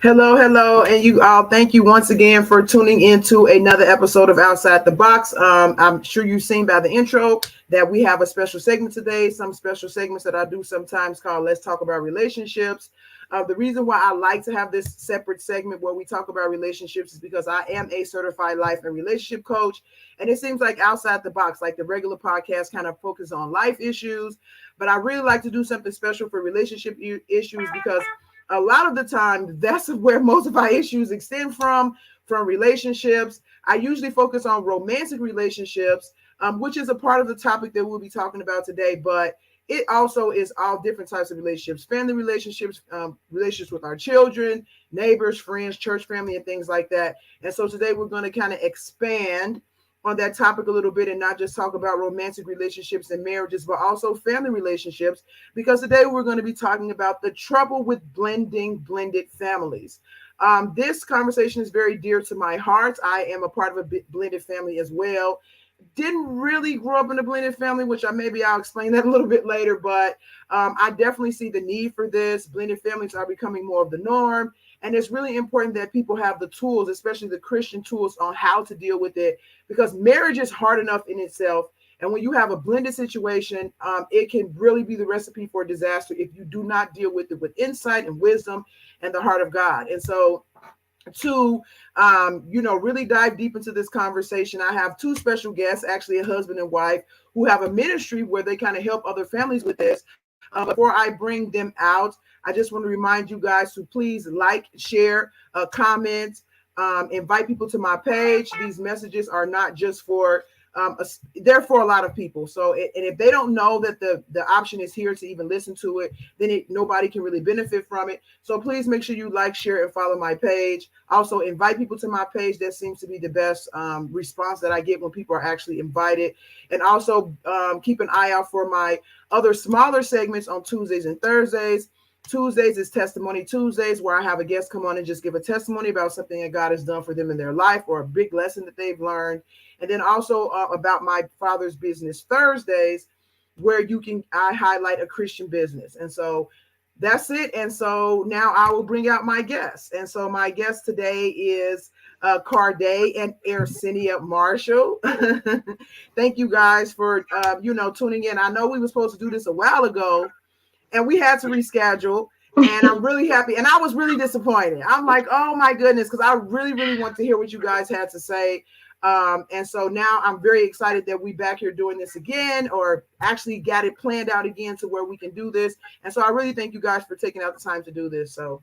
Hello, hello, and you all. Thank you once again for tuning into another episode of Outside the Box. I'm sure you've seen by the intro that we have a special segment today. Some special segments that I do sometimes called "Let's Talk About Relationships." The reason why I like to have this separate segment where we talk about relationships is because I am a certified life and relationship coach, and it seems like outside the box, like the regular podcast, kind of focus on life issues, but I really like to do something special for relationship issues because a lot of the time that's where most of our issues extend from relationships. I usually focus on romantic relationships, which is a part of the topic that we'll be talking about today, but it also is all different types of relationships, family relationships, relationships with our children, neighbors, friends, church family, and things like that. And so today we're going to kind of expand on that topic a little bit and not just talk about romantic relationships and marriages, but also family relationships, because today we're going to be talking about the trouble with blended families. This conversation is very dear to my heart. I am a part of a blended family as well. Didn't really grow up in a blended family, which I'll explain that a little bit later, but I definitely see the need for this. Blended families are becoming more of the norm, and it's really important that people have the tools, especially the Christian tools, on how to deal with it, because marriage is hard enough in itself. And when you have a blended situation, it can really be the recipe for disaster if you do not deal with it with insight and wisdom and the heart of God. And so to really dive deep into this conversation, I have two special guests, actually a husband and wife, who have a ministry where they kind of help other families with this. Before I bring them out, I just want to remind you guys to please like, share, comment, invite people to my page. These messages are not just for they're for a lot of people. So, and if they don't know that the option is here to even listen to it, then nobody can really benefit from it. So please make sure you like, share, and follow my page. Also, invite people to my page. That seems to be the best response that I get when people are actually invited. And also keep an eye out for my other smaller segments on Tuesdays and Thursdays. Tuesdays is Testimony Tuesdays, where I have a guest come on and just give a testimony about something that God has done for them in their life or a big lesson that they've learned. And then also about my Father's Business Thursdays, where I highlight a Christian business. And so that's it. And so now I will bring out my guest. And so my guest today is Carday and Aircinia Marshall. Thank you guys for tuning in. I know we were supposed to do this a while ago, and we had to reschedule. And I'm really happy. And I was really disappointed. I'm like, oh my goodness, because I really, really want to hear what you guys had to say. And so now I'm very excited that we back here doing this again, or actually got it planned out again to where we can do this. And so I really thank you guys for taking out the time to do this. So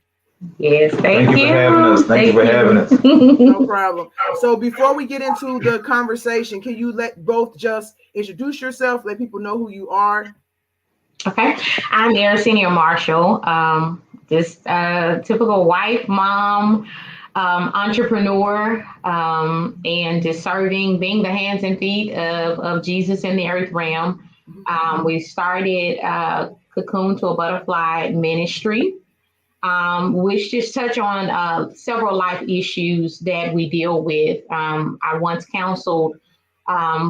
yes, thank you for having us. Thank you for having us. no problem. So before we get into the conversation, can you let both just introduce yourself, let people know who you are? Okay, I'm Aircinia Marshall. Just typical wife, mom, entrepreneur, and just serving, being the hands and feet of Jesus in the earth realm. We started Cocoon to a Butterfly ministry, which just touch on several life issues that we deal with. I once counseled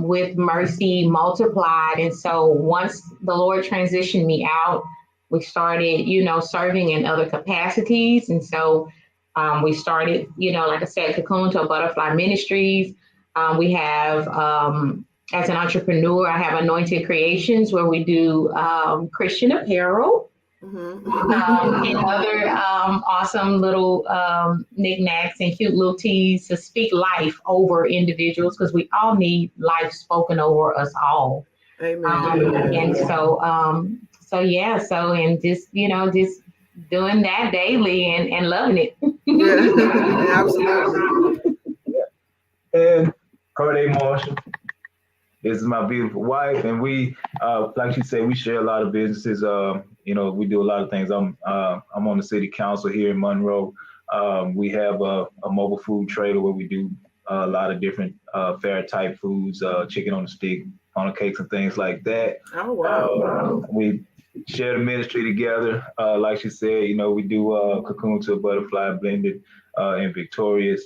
with Mercy Multiplied. And so once the Lord transitioned me out, we started, serving in other capacities. And so we started, like I said, Cocoon to a Butterfly Ministries. We have, as an entrepreneur, I have Anointed Creations, where we do Christian apparel. And other awesome little knickknacks and cute little teas to speak life over individuals, because we all need life spoken over us all. Amen. And so and just just doing that daily and loving it. Yeah, absolutely. And Carday Marshall. This is my beautiful wife, and we, like she said, we share a lot of businesses. We do a lot of things. I'm on the city council here in Monroe. We have a mobile food trailer where we do a lot of different fair type foods, chicken on the stick, funnel cakes, and things like that. Oh wow! We share the ministry together. Like she said, we do Cocoon to a Butterfly, blended and victorious.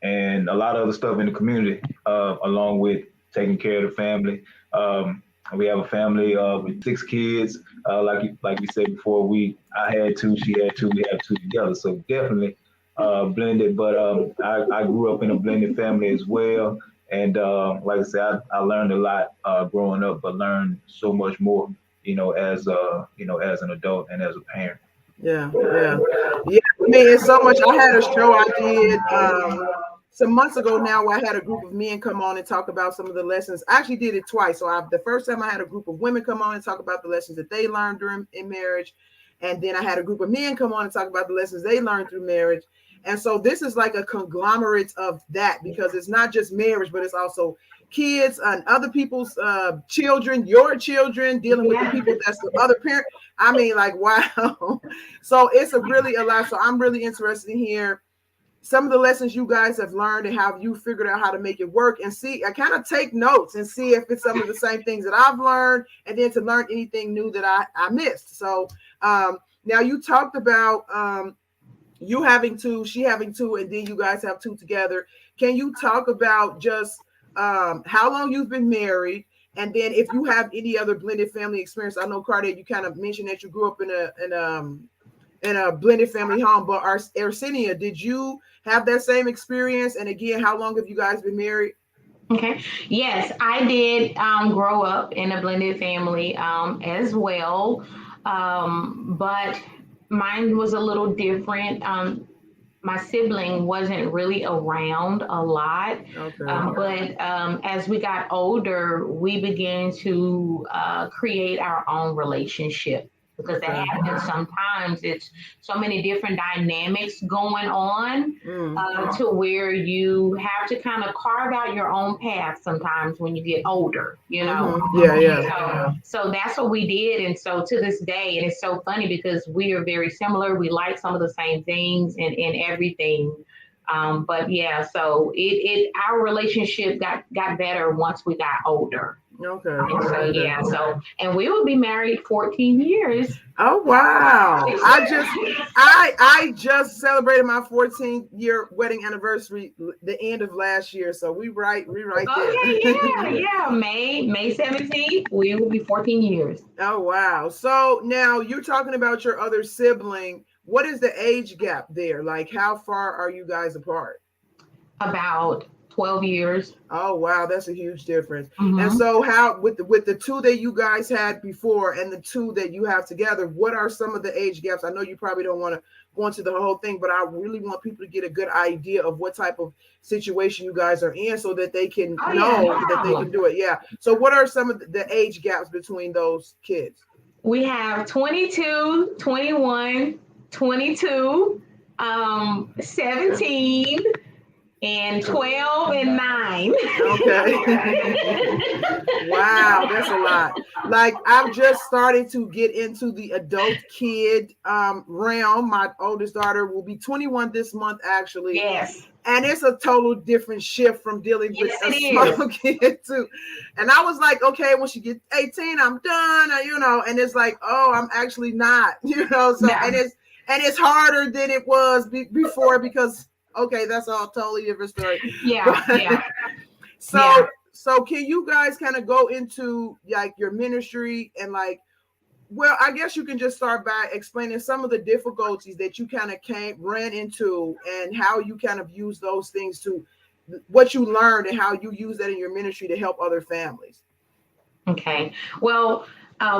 And a lot of other stuff in the community, along with taking care of the family. We have a family with 6 kids. Like we said before, I had 2, she had 2, we have 2 together. So definitely blended. But I grew up in a blended family as well. And like I said, I learned a lot growing up, but learned so much more, as an adult and as a parent. Yeah, yeah, yeah. I mean, it's so much. I had a show I did some months ago now where I had a group of men come on and talk about some of the lessons. I actually did it twice. So the first time I had a group of women come on and talk about the lessons that they learned in marriage, and then I had a group of men come on and talk about the lessons they learned through marriage. And so this is like a conglomerate of that, because it's not just marriage, but it's also kids and other people's children, your children, dealing with the people that's the other parent. I mean, like, wow. So it's really a lot. So I'm really interested in hearing some of the lessons you guys have learned and how you figured out how to make it work, and see, I kind of take notes and see if it's some of the same things that I've learned, and then to learn anything new that I missed. So now you talked about you having 2, she having 2, and then you guys have 2 together. Can you talk about just how long you've been married, and then if you have any other blended family experience? I know, Carday, you kind of mentioned that you grew up in a blended family home, but Aircinia, did you have that same experience? And again, how long have you guys been married? Okay. Yes, I did grow up in a blended family as well, but mine was a little different. My sibling wasn't really around a lot, Okay. but as we got older, we began to create our own relationship, because that happens sometimes. It's so many different dynamics going on to where you have to kind of carve out your own path sometimes when you get older, you know? Yeah. So that's what we did. And so to this day, and it's so funny because we are very similar. We like some of the same things and everything. But yeah, so our relationship got better once we got older. Okay. And so and we will be married 14 years. Oh wow. I just celebrated my 14-year wedding anniversary the end of last year. So we right there. Yeah. May 17th, we will be 14 years. Oh wow. So now you're talking about your other sibling. What is the age gap there? Like, how far are you guys apart? About 12 years. Oh wow, that's a huge difference. And so how with the 2 that you guys had before and the 2 that you have together, what are some of the age gaps? I know you probably don't want to go into the whole thing, but I really want people to get a good idea of what type of situation you guys are in so that they can that they can do it. Yeah. So what are some of the age gaps between those kids? We have 22, 21, 22, 17, and 12 and 9. Okay. Wow, that's a lot. Like, I've just started to get into the adult kid realm. My oldest daughter will be 21 this month, actually. Yes. And it's a total different shift from dealing with a small kid too. And I was like, okay, when she gets 18, I'm done, and it's like, oh, I'm actually not, so and it's harder than it was before, because okay, that's all totally different story. Yeah. So can you guys kind of go into like your ministry and like, well, I guess you can just start by explaining some of the difficulties that you kind of ran into and how you kind of use those things to what you learned and how you use that in your ministry to help other families. Okay. Well,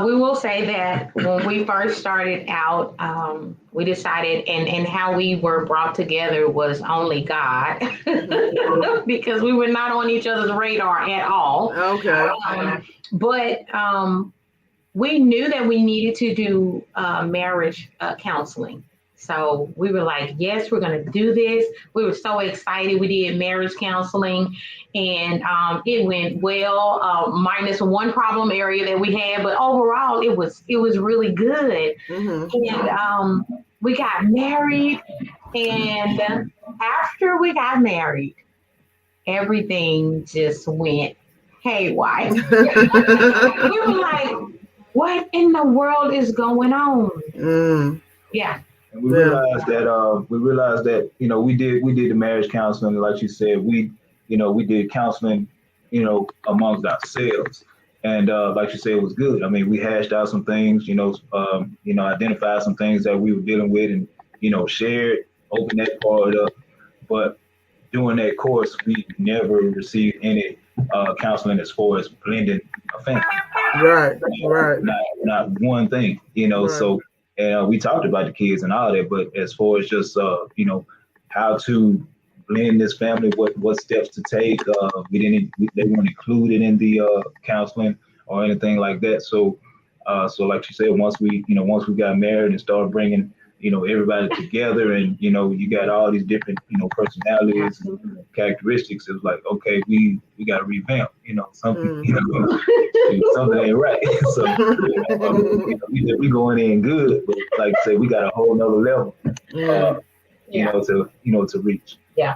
we will say that when we first started out, we decided, and how we were brought together was only God, because we were not on each other's radar at all. Okay. But we knew that we needed to do marriage counseling. So we were like, yes, we're going to do this. We were so excited. We did marriage counseling, and it went well, minus one problem area that we had. But overall, it was really good. And we got married. And after we got married, everything just went haywire. We were like, what in the world is going on? Yeah. And we realized that we did the marriage counseling, like you said, we did counseling, amongst ourselves. And like you said, it was good. I mean, we hashed out some things, identified some things that we were dealing with, and shared, opened that part up. But during that course, we never received any counseling as far as blending a family. Right, right, Not one thing, right. So, and we talked about the kids and all that, but as far as just how to blend this family, what steps to take, they weren't included in the counseling or anything like that. So, like you said, once we got married and started bringing everybody together, and you got all these different personalities and characteristics, it was like, okay, we got to revamp, something something ain't right. So we going in good, but like I said, we got a whole nother level to reach. Yeah.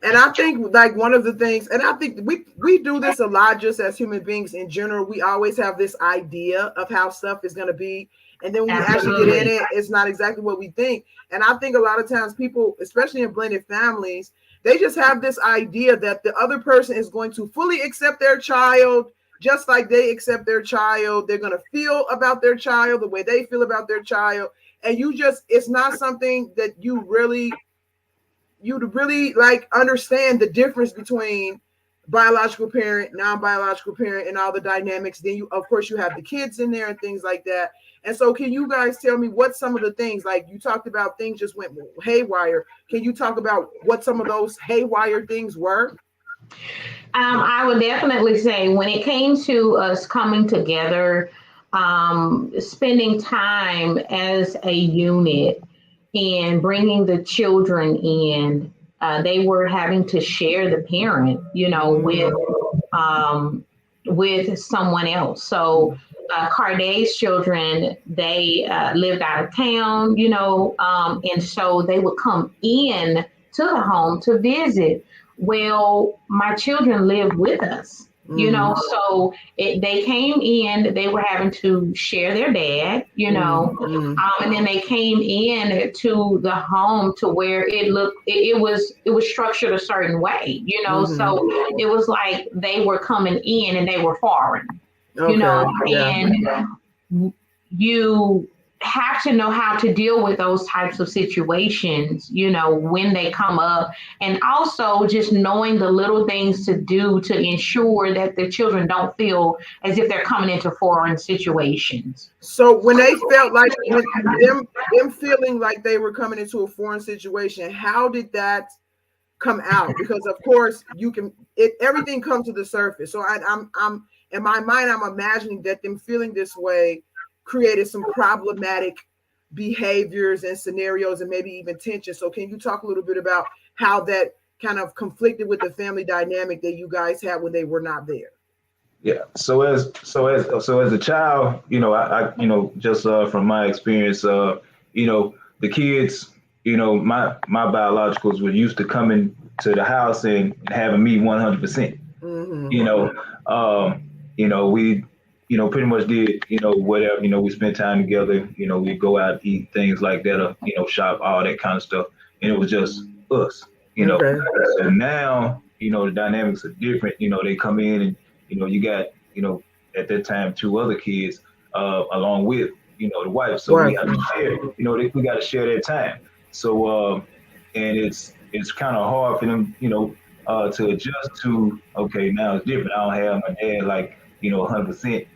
And I think like one of the things, and I think we do this a lot just as human beings in general. We always have this idea of how stuff is going to be. And then when we actually get in it, it's not exactly what we think. And I think a lot of times people, especially in blended families, they just have this idea that the other person is going to fully accept their child, just like they accept their child. They're going to feel about their child the way they feel about their child. And it's not something that you'd really like understand the difference between biological parent, non-biological parent, and all the dynamics. Then of course you have the kids in there and things like that. And so can you guys tell me what some of the things, like you talked about things just went haywire. Can you talk about what some of those haywire things were? I would definitely say when it came to us coming together, spending time as a unit and bringing the children in, they were having to share the parent, with someone else. So Carday's children, they lived out of town, and so they would come in to the home to visit. Well, my children lived with us, so they came in, they were having to share their dad, and then they came in to the home to where it was structured a certain way, so it was like they were coming in and they were foreign, and you have to know how to deal with those types of situations, when they come up, and also just knowing the little things to do to ensure that the children don't feel as if they're coming into foreign situations. So when they felt like them feeling like they were coming into a foreign situation, how did that come out? Because of course everything comes to the surface. So I'm in my mind, I'm imagining that them feeling this way created some problematic behaviors and scenarios and maybe even tension. So can you talk a little bit about how that kind of conflicted with the family dynamic that you guys had when they were not there? Yeah. So as a child, I just from my experience, the kids, my biologicals were used to coming to the house and having me 100%. We pretty much did, whatever, we spent time together, we go out, eat, things like that, shop, all that kind of stuff. And it was just us, Okay. So now, the dynamics are different. They come in and, you got, at that time, 2 other kids, along with, the wife. So Right. we have to share, we got to share that time. So, and it's kind of hard for them, to adjust to, okay, now it's different. I don't have my dad like, 100%,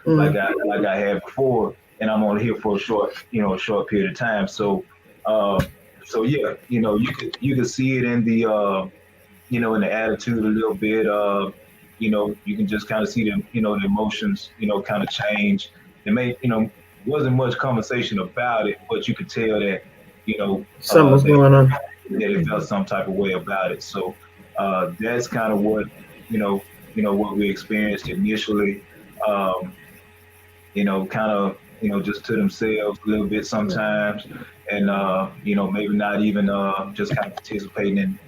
like I had before, and I'm only here for a short period of time. So yeah, you could see it in the, in the attitude a little bit. You can just kind of see them, the emotions, kind of change. It may, wasn't much conversation about it, but you could tell that, something was going on. That they felt some type of way about it. So that's kind of what, what we experienced initially, kind of, just to themselves a little bit sometimes, and, maybe not even just kind of participating in,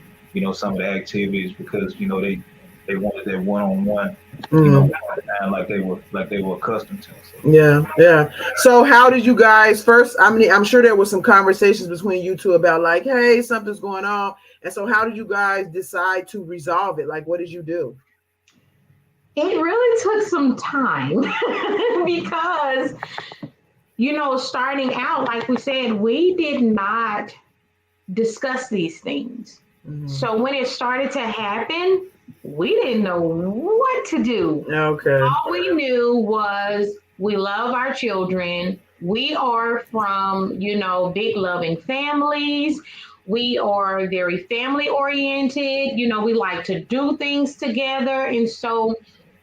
some of the activities because, they wanted that one-on-one, like they were accustomed to. So. Yeah. So how did you guys first? I mean, I'm sure there was some conversations between you two about like, hey, something's going on. And so how did you guys decide to resolve it? Like, what did you do? It really took some time because, starting out, like we said, we did not discuss these things. Mhm. So when it started to happen, we didn't know what to do. Okay. All we knew was we love our children. We are from, big loving families. We are very family oriented. We like to do things together. And so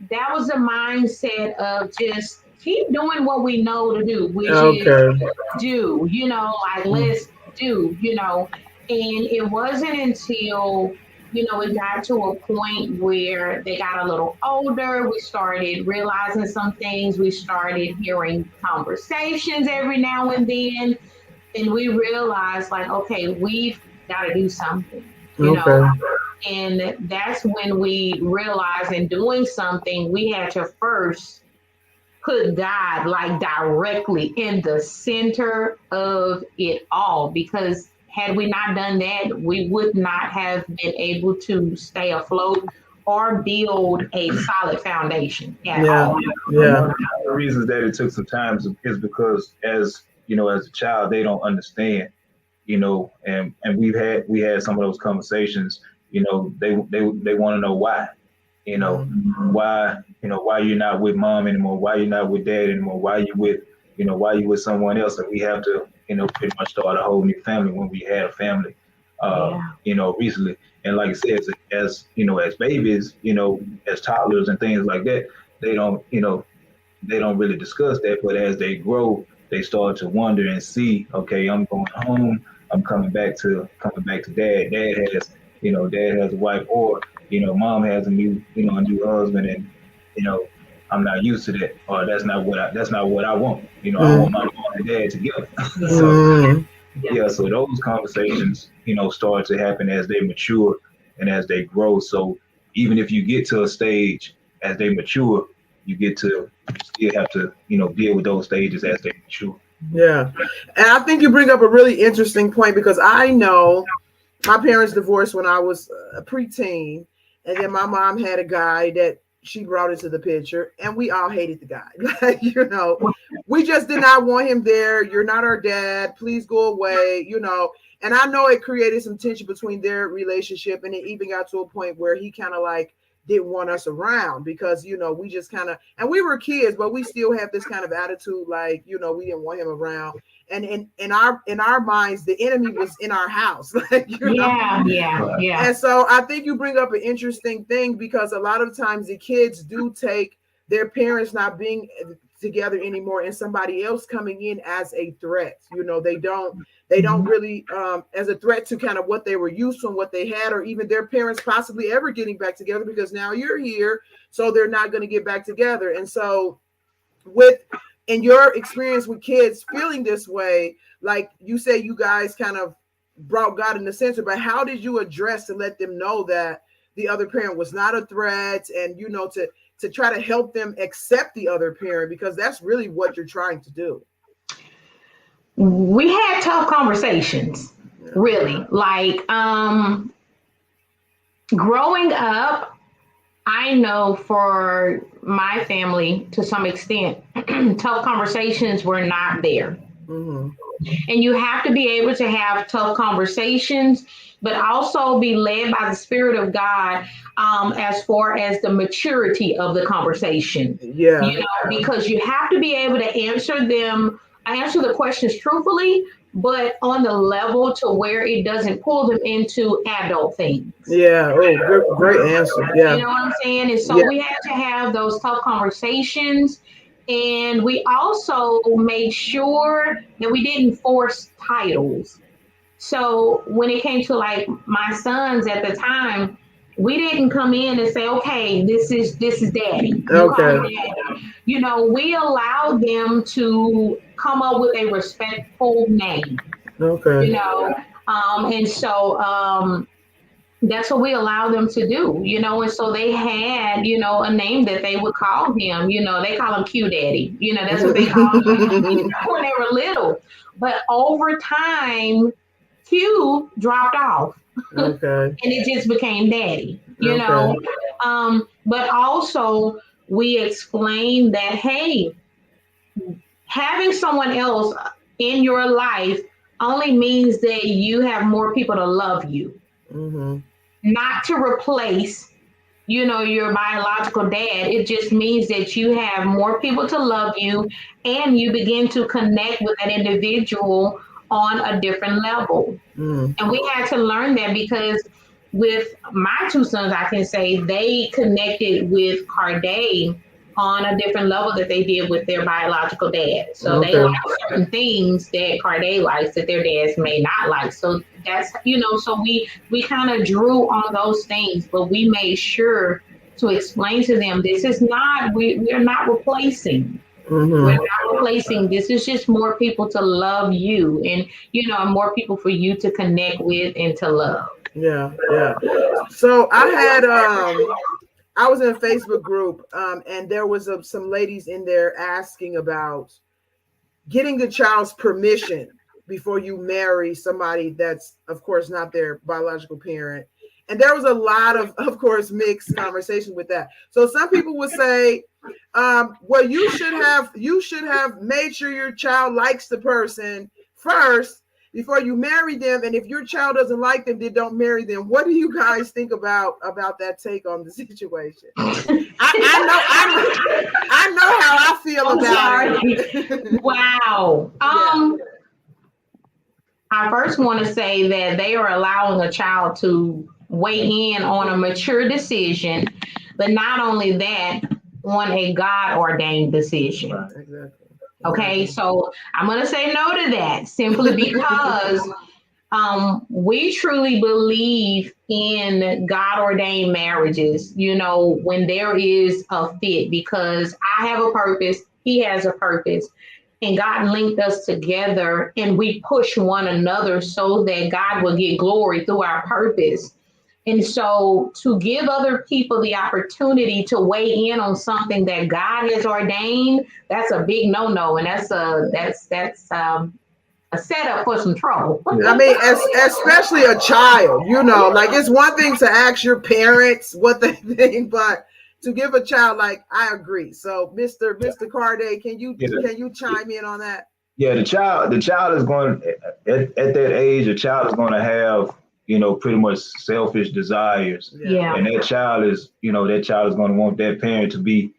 that was the mindset of just keep doing what we know to do, which is Okay. do, let's do, and it wasn't until, it got to a point where they got a little older. We started realizing some things. We started hearing conversations every now and then. And we realized, like, okay, we've got to do something, Okay. And that's when we realized in doing something, we had to first put God like directly in the center of it all. Because had we not done that, we would not have been able to stay afloat or build a solid foundation at Yeah. all. Yeah. One of the reasons that it took some time is because as as a child, they don't understand, and we had some of those conversations. They want to know why, why, why you're not with mom anymore, why you're not with dad anymore, why you with someone else, and we have to, pretty much start a whole new family when we had a family, Yeah. recently. And like I said, as babies, as toddlers and things like that, they don't, they don't really discuss that. But as they grow, they start to wonder and see, okay, I'm going home. I'm coming back to dad. Dad has a wife, or mom has a new husband, and I'm not used to that, or that's not what I want. I want my mom and dad together. So Mm. yeah, so those conversations, start to happen as they mature and as they grow. So even if you get to a stage as they mature, you still have to, deal with those stages as they mature. Yeah. And I think you bring up a really interesting point because I know my parents divorced when I was a preteen, and then my mom had a guy that she brought into the picture, and we all hated the guy. Like, we just did not want him there. You're not our dad. Please go away, And I know it created some tension between their relationship, and it even got to a point where he kind of like didn't want us around because we just kind of, and we were kids, but we still have this kind of attitude, like we didn't want him around. And in our minds, the enemy was in our house. Like, Yeah. And so I think you bring up an interesting thing because a lot of times the kids do take their parents not being together anymore and somebody else coming in as a threat. They don't really as a threat to kind of what they were used to and what they had, or even their parents possibly ever getting back together, because now you're here, so they're not going to get back together. And so in your experience with kids feeling this way, like you say, you guys kind of brought God in the center, but how did you address to let them know that the other parent was not a threat, and to try to help them accept the other parent, because that's really what you're trying to do? We had tough conversations, really. Like, growing up, I know for my family, to some extent, tough conversations were not there. Mm-hmm. And you have to be able to have tough conversations, but also be led by the Spirit of God, as far as the maturity of the conversation. Yeah. Because you have to be able to answer the questions truthfully, but on the level to where it doesn't pull them into adult things. Yeah. Oh, great answer. Yeah. You know what I'm saying? And so we had to have those tough conversations. And we also made sure that we didn't force titles. So when it came to like my sons at the time, we didn't come in and say, okay, this is daddy. Okay. Daddy. We allowed them to come up with a respectful name. Okay. And so that's what we allow them to do, and so they had, a name that they would call him, they call him Q Daddy, that's what they called him when they were little. But over time, Q dropped off. Okay. And it just became Daddy, But also we explain that, hey, having someone else in your life only means that you have more people to love you, not to replace, your biological dad. It just means that you have more people to love you, and you begin to connect with an individual on a different level. And we had to learn that because with my two sons, I can say they connected with Carday on a different level that they did with their biological dad. So they like certain things that Carday likes that their dads may not like. So that's, so we kind of drew on those things, but we made sure to explain to them, this is not, we're not replacing. We're not replacing. This is just more people to love you, and more people for you to connect with and to love. Yeah. So I was in a Facebook group, and there was some ladies in there asking about getting the child's permission before you marry somebody that's, of course, not their biological parent. And there was a lot of course, mixed conversation with that. So some people would say, well, you should have made sure your child likes the person first before you marry them. And if your child doesn't like them, then don't marry them. What do you guys think about that take on the situation? I know how I feel about it. Wow. I first want to say that they are allowing a child to weigh in on a mature decision, but not only that, on a God ordained decision. Exactly. Okay, so I'm going to say no to that simply because we truly believe in God ordained marriages, when there is a fit, because I have a purpose, he has a purpose, and God linked us together, and we push one another so that God will get glory through our purpose. And so to give other people the opportunity to weigh in on something that God has ordained, that's a big no-no. And that's a setup for some trouble. I mean, especially a child, like it's one thing to ask your parents what they think, but to give a child, like, I agree. So Mr. Carday, can you chime in on that? Yeah, the child is going at that age, a child is going to have, pretty much selfish desires. Yeah. And that child is going to want that parent to be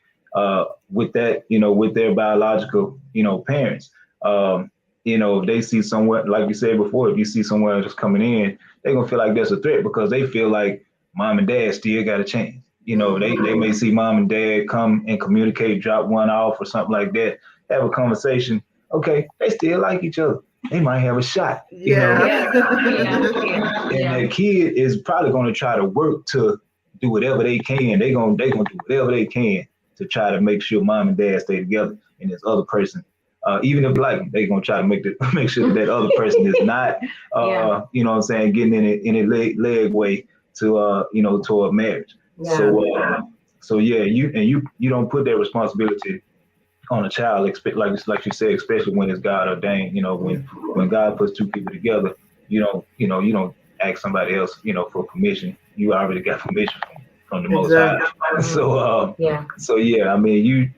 with that, with their biological, parents. If they see someone, like you said before, if you see someone just coming in, they're going to feel like that's a threat because they feel like mom and dad still got a chance. They may see mom and dad come and communicate, drop one off or something like that, have a conversation. Okay, they still like each other. They might have a shot. Yeah. And the kid is probably going to try to work to do whatever they can. They're going to do whatever they can to try to make sure mom and dad stay together. And this other person, even if they're going to try to make sure that other person is not, getting in a leg way to, to a marriage. Yeah. So you don't put that responsibility on a child, like you said, especially when it's God ordained. When God puts two people together, you don't ask somebody else, for permission. You already got permission from the Most High. So I mean,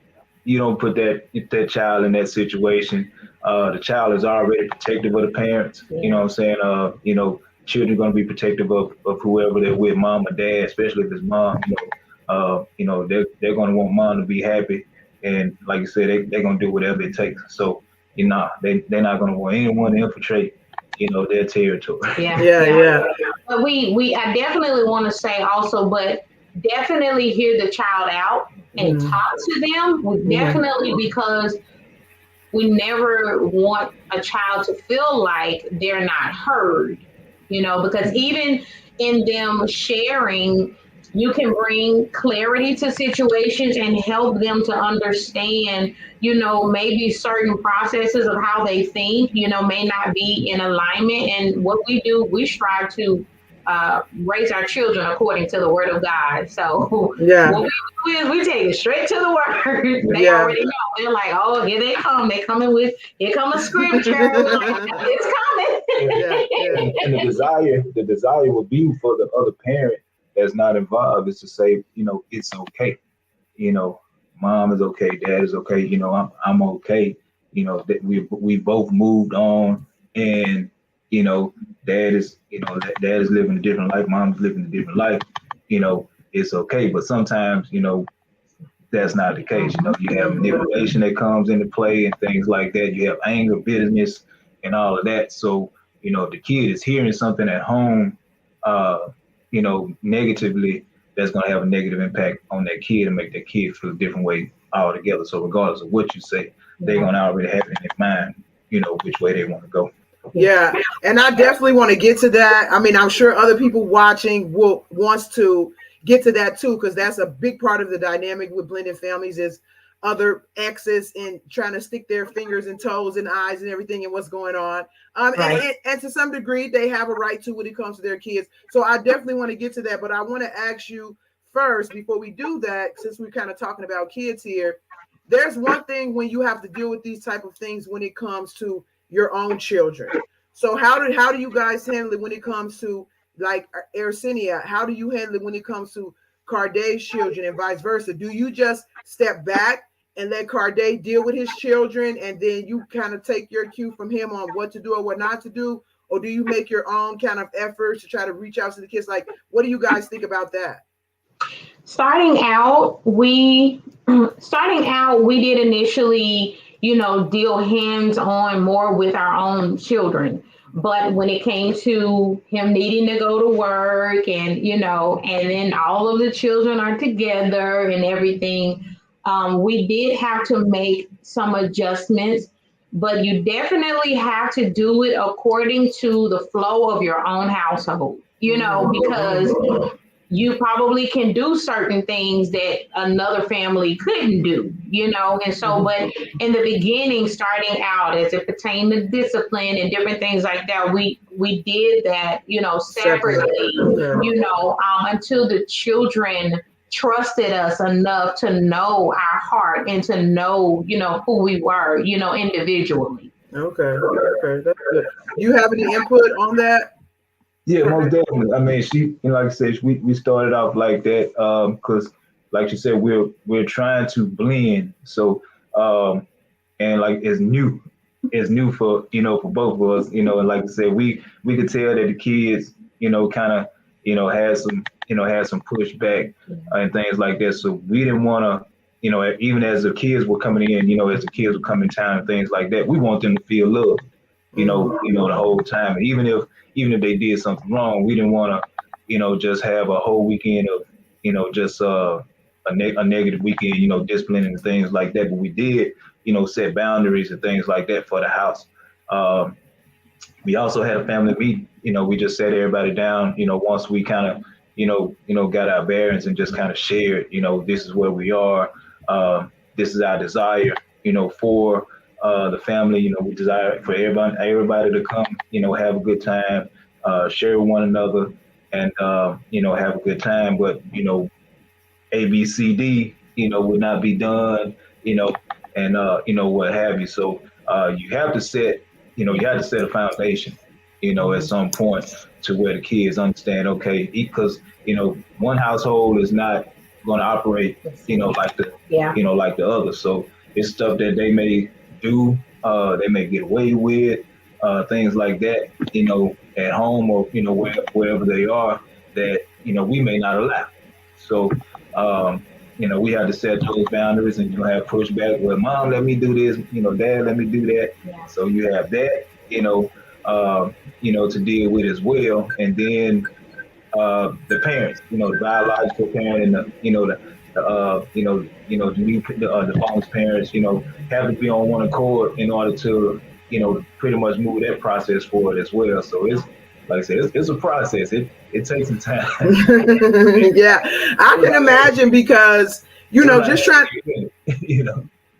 you don't put that child in that situation. The child is already protective of the parents. Yeah. You know what I'm saying? Children are going to be protective of whoever they're with, mom or dad, especially if it's mom. They're going to want mom to be happy. And like you said, they're going to do whatever it takes. So, they're not going to want anyone to infiltrate, their territory. Yeah. But I definitely want to say also, but definitely hear the child out and talk to them. Definitely, because we never want a child to feel like they're not heard, because even in them sharing, you can bring clarity to situations and help them to understand, maybe certain processes of how they think, may not be in alignment. And what we do, we strive to raise our children according to the word of God. So what we do is we take it straight to the word. They already know. They're like, oh, here they come. Here come a scripture. It's coming. And the desire would be for the other parent that's not involved is to say, it's okay. Mom is okay, dad is okay. I'm okay. That we both moved on, and dad is dad is living a different life, mom's living a different life. It's okay. But sometimes that's not the case. You have manipulation that comes into play and things like that. You have anger, bitterness, and all of that. So if the kid is hearing something at home, negatively, that's going to have a negative impact on that kid and make that kid feel a different way altogether. So regardless of what you say, they're going to already have it in their mind, which way they want to go. Yeah, and I definitely want to get to that. I mean, I'm sure other people watching wants to get to that too, because that's a big part of the dynamic with blended families is other exes and trying to stick their fingers and toes and eyes and everything and what's going on. Right. And to some degree, they have a right to when it comes to their kids. So I definitely want to get to that, but I want to ask you first before we do that, since we're kind of talking about kids here. There's one thing when you have to deal with these type of things when it comes to your own children. So how do you guys handle it when it comes to like Aircinia? How do you handle it when it comes to Carday's children and vice versa? Do you just step back and let Carday deal with his children and then you kind of take your cue from him on what to do or what not to do? Or do you make your own kind of efforts to try to reach out to the kids? Like, what do you guys think about that? Starting out, we did initially, deal hands on more with our own children. But when it came to him needing to go to work and, and then all of the children are together and everything, we did have to make some adjustments. But you definitely have to do it according to the flow of your own household, because you probably can do certain things that another family couldn't do, and so, but in the beginning, starting out as it pertained to discipline and different things like that, we did that, separately, until the children trusted us enough to know our heart and to know, who we were, individually. Okay, that's good. You have any input on that? Yeah, most definitely. I mean, like I said, we started off like that because, like you said, we're trying to blend. So, and like it's new for for both of us. And like I said, we could tell that the kids, kind of, had some pushback and things like that. So we didn't want to, even as the kids were coming in, as the kids were coming in town and things like that, we want them to feel loved, the whole time. And even if they did something wrong, we didn't want to, just have a whole weekend of, just a negative weekend, disciplining and things like that. But we did, set boundaries and things like that for the house. We also had a family meeting. We just sat everybody down. Once we kind of, got our bearings and just kind of shared. This is where we are. This is our desire. For the family. We desire for everybody to come. Have a good time, share with one another, and have a good time. But A, B, C, D, would not be done. And what have you. So you have to set a foundation, at some point to where the kids understand, okay, because, one household is not going to operate, like the other. So it's stuff that they may do, they may get away with, things like that, at home or, wherever they are that, we may not allow. So, we have to set those boundaries and have pushback. Well, mom, let me do this. Dad, let me do that. Yeah. So you have that, to deal with as well. And then the parents, the biological parent and the bonus parents, have to be on one accord in order to, pretty much move that process forward as well. So it's, like I said, it's a process. It takes some time. Yeah, I can imagine because just trying.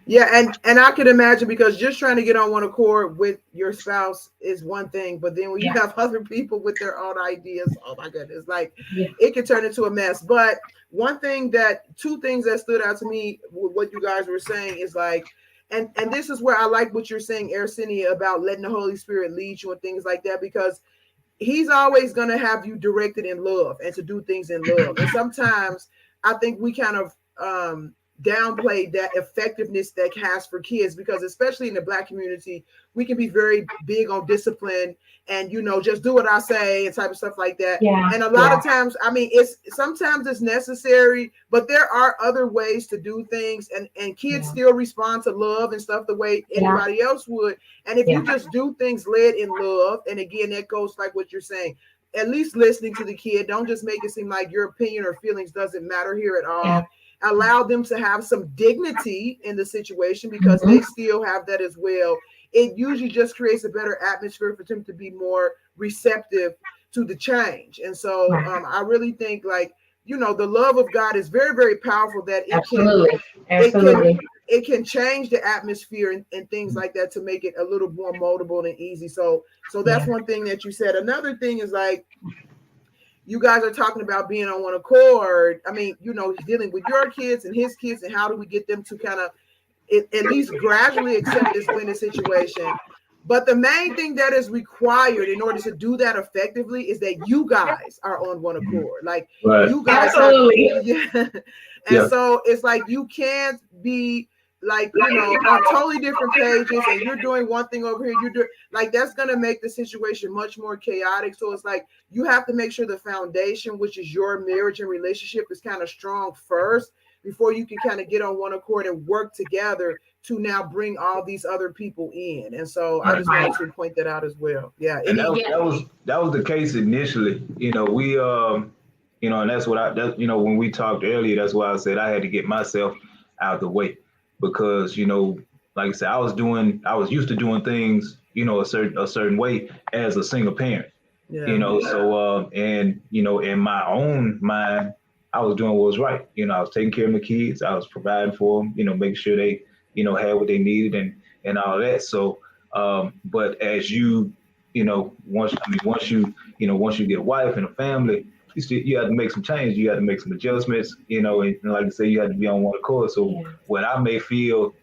Yeah, and I can imagine because just trying to get on one accord with your spouse is one thing, but then when you have other people with their own ideas, oh my goodness, like it can turn into a mess. But two things that stood out to me with what you guys were saying is like, and this is where I like what you're saying, Aircinia, about letting the Holy Spirit lead you and things like that, because he's always going to have you directed in love and to do things in love. And sometimes I think we kind of downplay that effectiveness that has for kids, because especially in the Black community, we can be very big on discipline and, you know, just do what I say and type of stuff like that. Yeah. And a lot of times, I mean, sometimes it's necessary, but there are other ways to do things, and kids still respond to love and stuff the way anybody else would. And if you just do things led in love, and again, that goes like what you're saying, at least listening to the kid, don't just make it seem like your opinion or feelings doesn't matter here at all. Allow them to have some dignity in the situation, because they still have that as well. It usually just creates a better atmosphere for them to be more receptive to the change. And so I really think, like, you know, the love of God is very, very powerful, that it can change the atmosphere and things like that to make it a little more moldable and easy. So that's one thing that you said. Another thing is, like, you guys are talking about being on one accord. I mean, you know, dealing with your kids and his kids, and how do we get them to kind of at least gradually accept this winning situation. But the main thing that is required in order to do that effectively is that you guys are on one accord. Like, you guys so it's like you can't be, like, you know, on totally different pages, and you're doing one thing over here, you're doing, like, that's going to make the situation much more chaotic. So it's like you have to make sure the foundation, which is your marriage and relationship, is kind of strong first, before you can kind of get on one accord and work together to now bring all these other people in. And so I just wanted to point that out as well. Yeah. And that was the case initially. You know, we you know, and that's what you know, when we talked earlier, that's why I said I had to get myself out of the way, because, you know, like I said, I was used to doing things, you know, a certain way as a single parent. You know, so and, you know, in my own mind, I was doing what was right. You know, I was taking care of my kids. I was providing for them, you know, making sure they, you know, had what they needed and all that. So, but as you know, once you get a wife and a family, you have to make some changes. You have to make some adjustments, you know, and like I say, you have to be on one accord. So what I may feel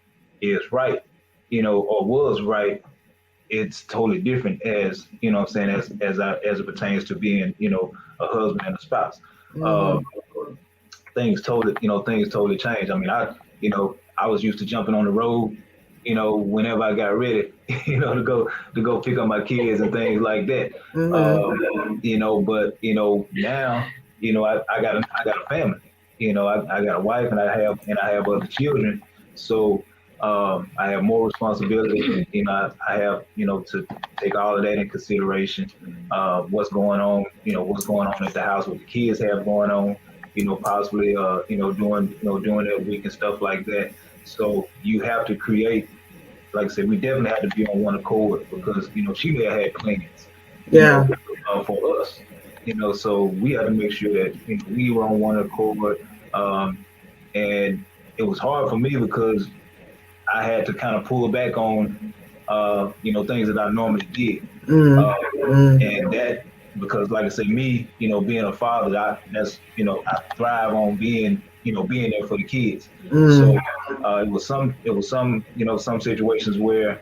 is right, you know, or was right, it's totally different, as, you know what I'm saying, as it pertains to being, you know, a husband and a spouse. Things totally change. I mean, I was used to jumping on the road, you know, whenever I got ready, you know, to go pick up my kids and things like that. You know, but, you know, now, you know, I got a family, you know, I got a wife, and I have other children. So I have more responsibility. You know, I have, you know, to take all of that in consideration. What's going on at the house, what the kids have going on, you know, possibly, you know, during their week and stuff like that. So you have to create, like I said, we definitely had to be on one accord, because, you know, she may have had plans, for us, you know, so we had to make sure that, you know, we were on one accord. And it was hard for me, because I had to kind of pull back on, you know, things that I normally did. And that, because like I said, me, you know, being a father, that's, you know, I thrive on being there for the kids. So it was some, you know, some situations where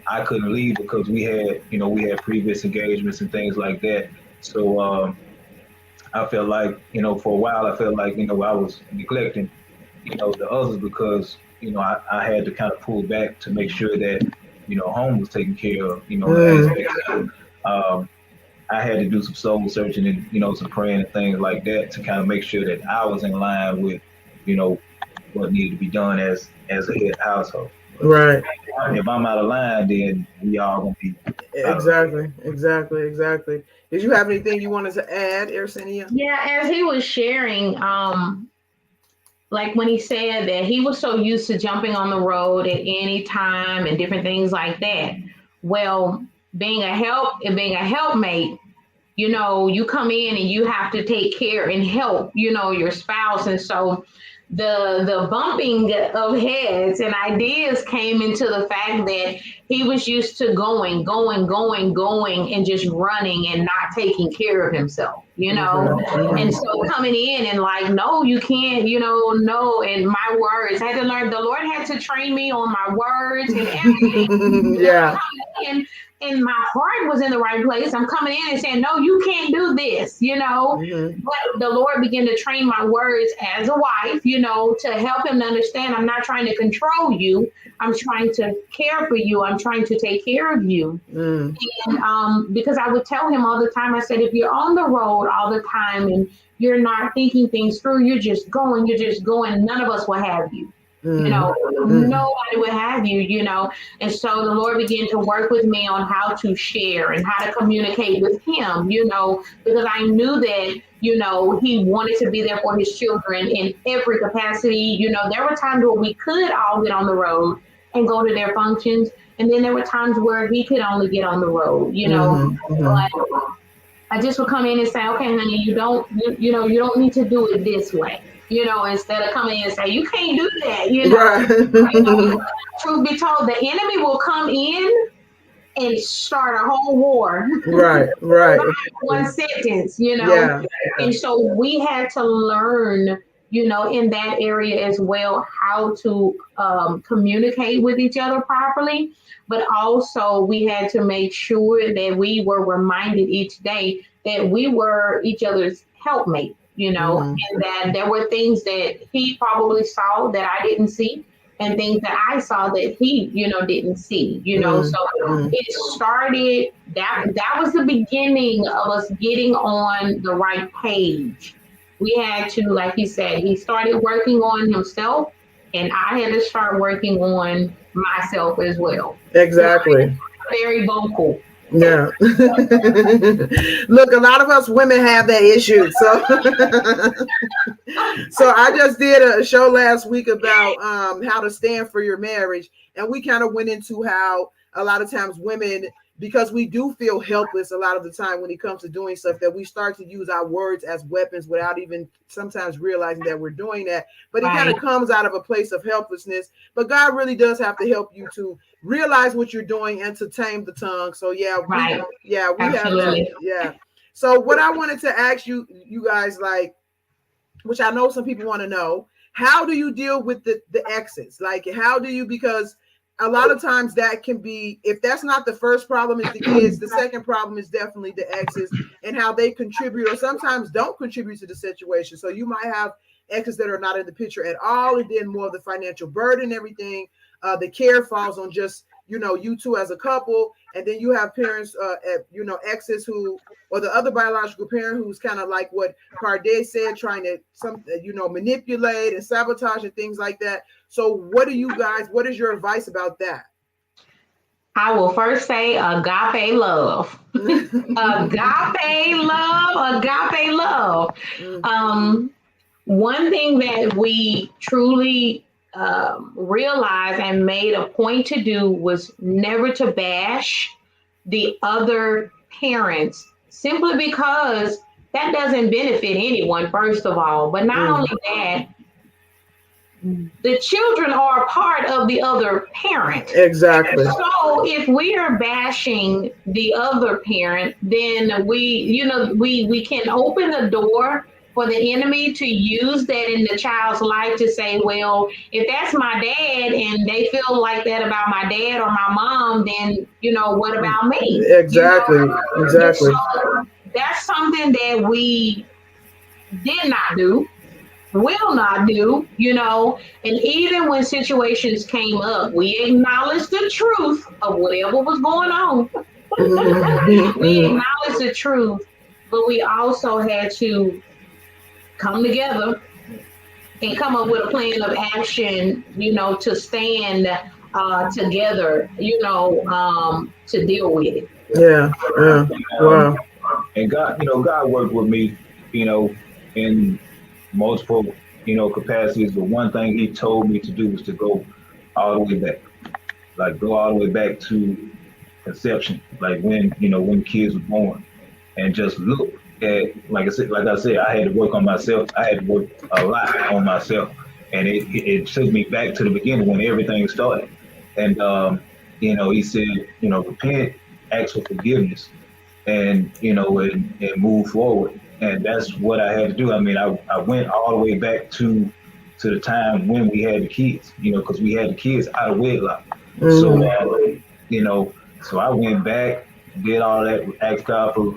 I couldn't leave because we had previous engagements and things like that. So I felt like, you know, for a while, I felt like, you know, I was neglecting, you know, the others, because, you know, I had to kind of pull back to make sure that, you know, home was taken care of, you know. I had to do some soul searching and, you know, some praying and things like that to kind of make sure that I was in line with, you know, what needed to be done as a head household. Right. If I'm out of line, then we all gonna be exactly. Did you have anything you wanted to add, Aircinia? Yeah, as he was sharing, like when he said that he was so used to jumping on the road at any time and different things like that. Well, being a helpmate, you know, you come in and you have to take care and help, you know, your spouse. And so the bumping of heads and ideas came into the fact that he was used to going and just running and not taking care of himself, you know. And so coming in and like, no, you can't, you know, no. And my words, I had to learn, the Lord had to train me on my words and everything. and my heart was in the right place. I'm coming in and saying, no, you can't do this, But the Lord began to train my words as a wife, to help him to understand I'm not trying to control you. I'm trying to care for you. I'm trying to take care of you. And because I would tell him all the time, I said, if you're on the road all the time and you're not thinking things through, you're just going, none of us will have you. Nobody would have you, And so the Lord began to work with me on how to share and how to communicate with him, because I knew that, he wanted to be there for his children in every capacity. There were times where we could all get on the road and go to their functions. And then there were times where he could only get on the road, But I just would come in and say, okay, honey, you don't need to do it this way. Instead of coming in and say, you can't do that, Right. Truth be told, the enemy will come in and start a whole war. Right. One sentence, Yeah. And so we had to learn, in that area as well, how to communicate with each other properly. But also we had to make sure that we were reminded each day that we were each other's helpmate. And that there were things that he probably saw that I didn't see, and things that I saw that he, didn't see, So it started, that was the beginning of us getting on the right page. We had to, like he said, he started working on himself, and I had to start working on myself as well. Exactly. Very vocal. Yeah. Look, a lot of us women have that issue. So I just did a show last week about how to stand for your marriage. And we kind of went into how a lot of times women, because we do feel helpless a lot of the time when it comes to doing stuff, that we start to use our words as weapons without even sometimes realizing that we're doing that. But it kind of comes out of a place of helplessness. But God really does have to help you to realize what you're doing and to tame the tongue. So we have that. Yeah. So what I wanted to ask you guys, like, which I know some people want to know, how do you deal with the exes? Like, how do you, because a lot of times that can be, if that's not the first problem is the kids, the second problem is definitely the exes and how they contribute or sometimes don't contribute to the situation. So you might have exes that are not in the picture at all, and then more of the financial burden, everything. The care falls on just, you two as a couple. And then you have parents, exes who, or the other biological parent who's kind of like what Carday said, trying to manipulate and sabotage and things like that. So what is your advice about that? I will first say agape love. Agape love. One thing that we truly realized and made a point to do was never to bash the other parents, simply because that doesn't benefit anyone, first of all. But not only that, the children are a part of the other parent. Exactly. So if we are bashing the other parent, then we can open the door for the enemy to use that in the child's life to say, well, if that's my dad and they feel like that about my dad or my mom, then, what about me? Exactly. Exactly. So that's something that we did not do, will not do, and even when situations came up, we acknowledged the truth of whatever was going on. We acknowledged the truth, but we also had to come together and come up with a plan of action, to stand together, to deal with it. Yeah. Wow. And God worked with me, in multiple, capacities. But one thing he told me to do was to go all the way back. Like go all the way back to conception, like when kids were born, and just look at, like I said, I had to work on myself. I had to work a lot on myself, and it took me back to the beginning when everything started. And he said, repent, ask for forgiveness, and and move forward. And that's what I had to do. I mean, I went all the way back to the time when we had the kids, because we had the kids out of wedlock. So So I went back, did all that, asked God for,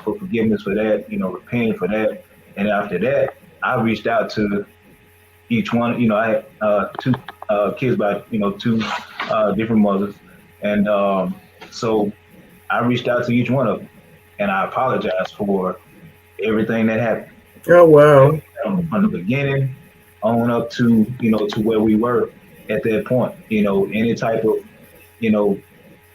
for forgiveness for that, repented for that. And after that, I reached out to each one. I had two kids by, two different mothers. And so I reached out to each one of them and I apologized for everything that happened. Oh wow. From the beginning on up to, to where we were at that point. Any type of, you know,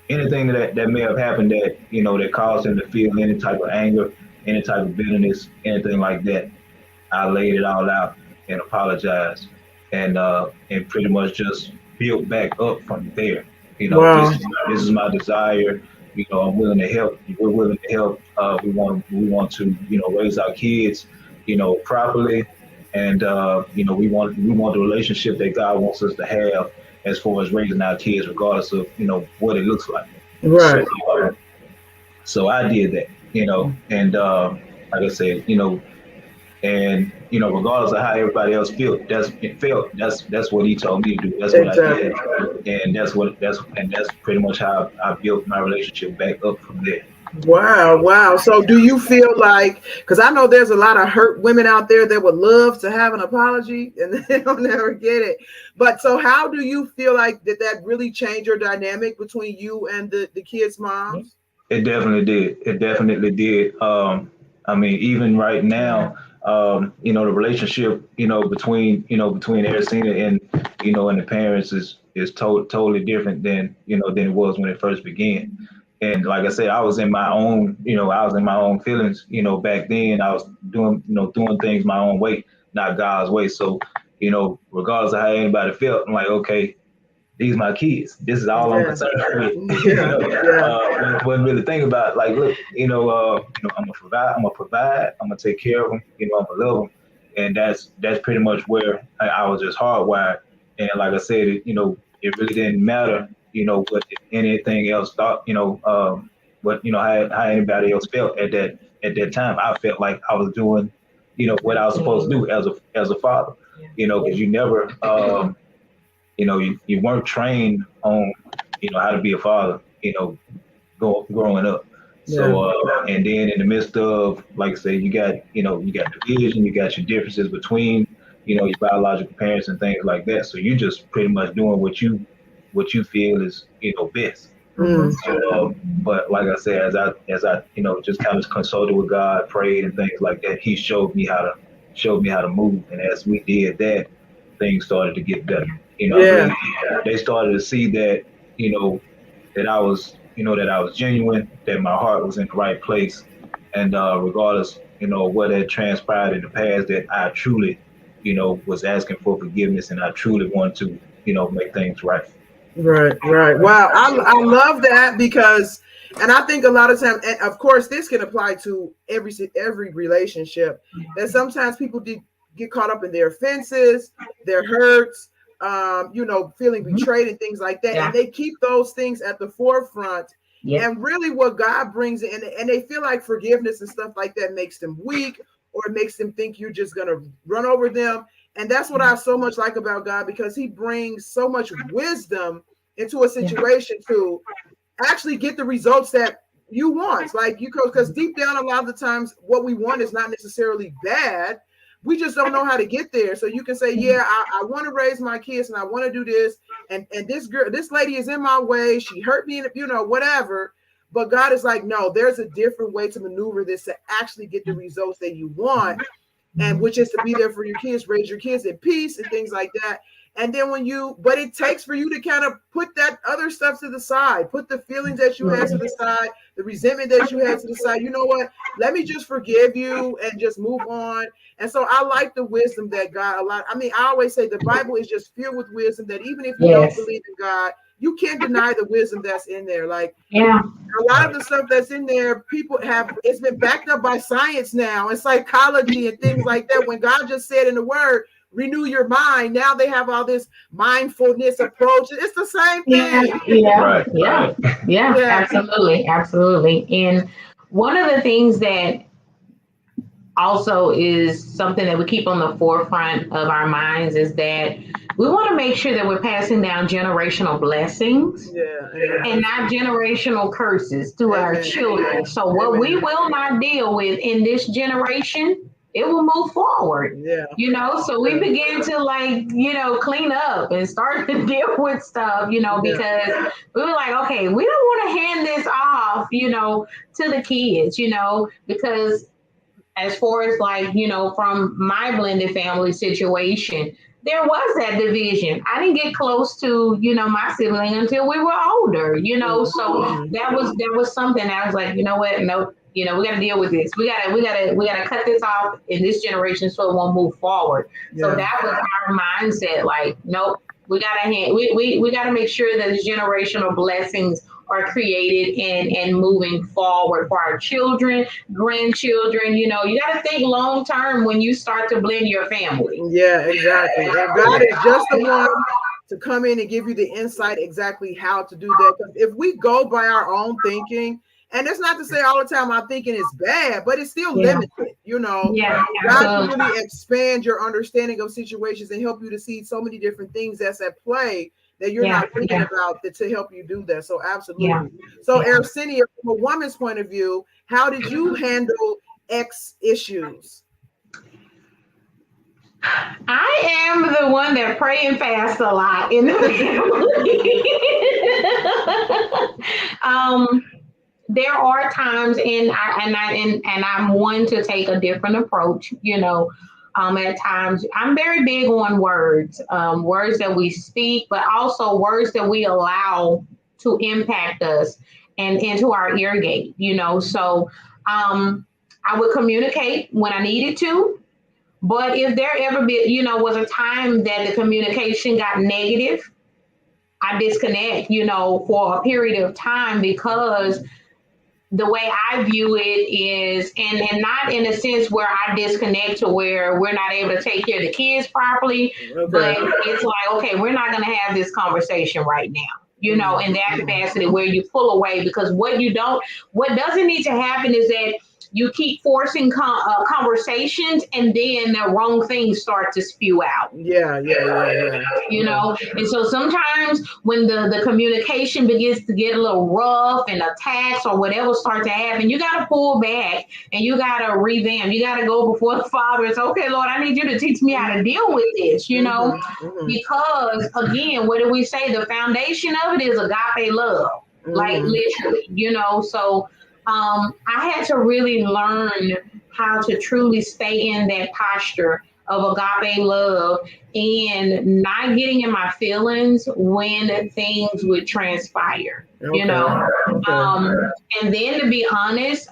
anything that may have happened that, that caused him to feel any type of anger, any type of bitterness, anything like that. I laid it all out and apologized and pretty much just built back up from there. Wow. This is my desire. I'm willing to help. We're willing to help. We want to raise our kids properly, and we want the relationship that God wants us to have as far as raising our kids, regardless of what it looks like. Right. So I did that, and like I said, and regardless of how everybody else that's what he told me to do. That's what Exactly. I did, and that's pretty much how I built my relationship back up from there. Wow. So do you feel like, because I know there's a lot of hurt women out there that would love to have an apology and they don't never get it. But so how do you feel like did that really change your dynamic between you and the kids' moms? It definitely did. It definitely did. I mean, even right now, the relationship, between Aircinia and the parents is totally different than it was when it first began. And like I said, I was in my own feelings, back then. I was doing things my own way, not God's way. So, regardless of how anybody felt, I'm like, okay, these are my kids. This is all I'm concerned with. Wasn't really thinking about it. Like, look, I'm gonna provide. I'm gonna take care of them. I'm gonna love them, and that's pretty much where I was just hardwired. And like I said, it really didn't matter, what anything else thought, what how anybody else felt at that time. I felt like I was doing, what I was supposed to do as a father, because you never. You weren't trained on, how to be a father, growing up. So, and then in the midst of, like I say, you got division, you got your differences between, your biological parents and things like that. So you're just pretty much doing what you feel is, best. Mm. So, but like I said, as I, just kind of consulted with God, prayed and things like that, He showed me how to move. And as we did that, things started to get better. Really, they started to see that, that I was genuine, that my heart was in the right place. And regardless, what had transpired in the past, that I truly, was asking for forgiveness and I truly wanted to, make things right. Right. Wow. I love that because, and I think a lot of times, and of course, this can apply to every relationship, that sometimes people get caught up in their offenses, their hurts, feeling betrayed and things like that. Yeah. And they keep those things at the forefront. Yeah. And really what God brings in, and they feel like forgiveness and stuff like that makes them weak or it makes them think you're just going to run over them. And that's what I so much like about God, because He brings so much wisdom into a situation to actually get the results that you want. Like, because deep down, a lot of the times what we want is not necessarily bad. We just don't know how to get there. So you can say, yeah, I want to raise my kids and I want to do this. And this lady is in my way. She hurt me, whatever. But God is like, no, there's a different way to maneuver this to actually get the results that you want. And which is to be there for your kids, raise your kids in peace and things like that. And then but it takes for you to kind of put that other stuff to the side, put the feelings that you had to the side, the resentment that you had to the side. You know what? Let me just forgive you and just move on. And so I like the wisdom that God allowed. I mean, I always say the Bible is just filled with wisdom that even if you don't believe in God, you can't deny the wisdom that's in there. Like, a lot of the stuff that's in there, it's been backed up by science now and psychology and things like that. When God just said in the word, renew your mind. Now they have all this mindfulness approach. It's the same thing. Yeah, absolutely. And one of the things that also is something that we keep on the forefront of our minds is that we want to make sure that we're passing down generational blessings and not generational curses to our children. So what we will not deal with in this generation, it will move forward. So we begin to clean up and start to deal with stuff, because we were like, okay, we don't want to hand this off, to the kids, because as far as from my blended family situation, there was that division. I didn't get close to, my sibling until we were older, so that was something I was like, you know what? Nope. We got to deal with this. We gotta cut this off in this generation so it won't move forward. So that was our mindset. Like, nope, we gotta make sure that the generational blessings are created and moving forward for our children, grandchildren. You got to think long term when you start to blend your family. Yeah, exactly. And God is just the one to come in and give you the insight exactly how to do that. Because if we go by our own thinking, and that's not to say all the time our thinking is bad, but it's still limited, God can really expand your understanding of situations and help you to see so many different things that's at play that you're not thinking about to help you do that. So absolutely. So Aircinia, from a woman's point of view, how did you handle X issues? I am the one that pray and fast a lot in the family. There are times, and I'm one to take a different approach. At times, I'm very big on words that we speak, but also words that we allow to impact us and into our ear gate. So I would communicate when I needed to, but if there ever was a time that the communication got negative, I disconnect. For a period of time, because the way I view it is, and not in a sense where I disconnect to where we're not able to take care of the kids properly, but it's like, okay, we're not going to have this conversation right now, in that capacity where you pull away, because what doesn't need to happen is that you keep forcing conversations and then the wrong things start to spew out. And so sometimes when the communication begins to get a little rough and attacks or whatever start to happen, you got to pull back and you got to revamp. You got to go before the Father and say, okay, Lord, I need you to teach me how to deal with this, because again, what do we say? The foundation of it is agape love, like literally, so I had to really learn how to truly stay in that posture of agape love and not getting in my feelings when things would transpire, And then to be honest,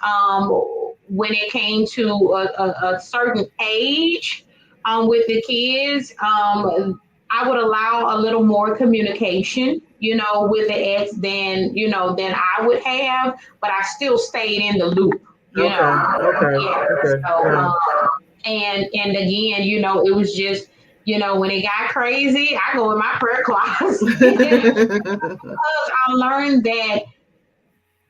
when it came to a certain age with the kids, I would allow a little more communication, with the ex than I would have, but I still stayed in the loop, So, and again, it was just, when it got crazy, I go in my prayer closet. Because I learned that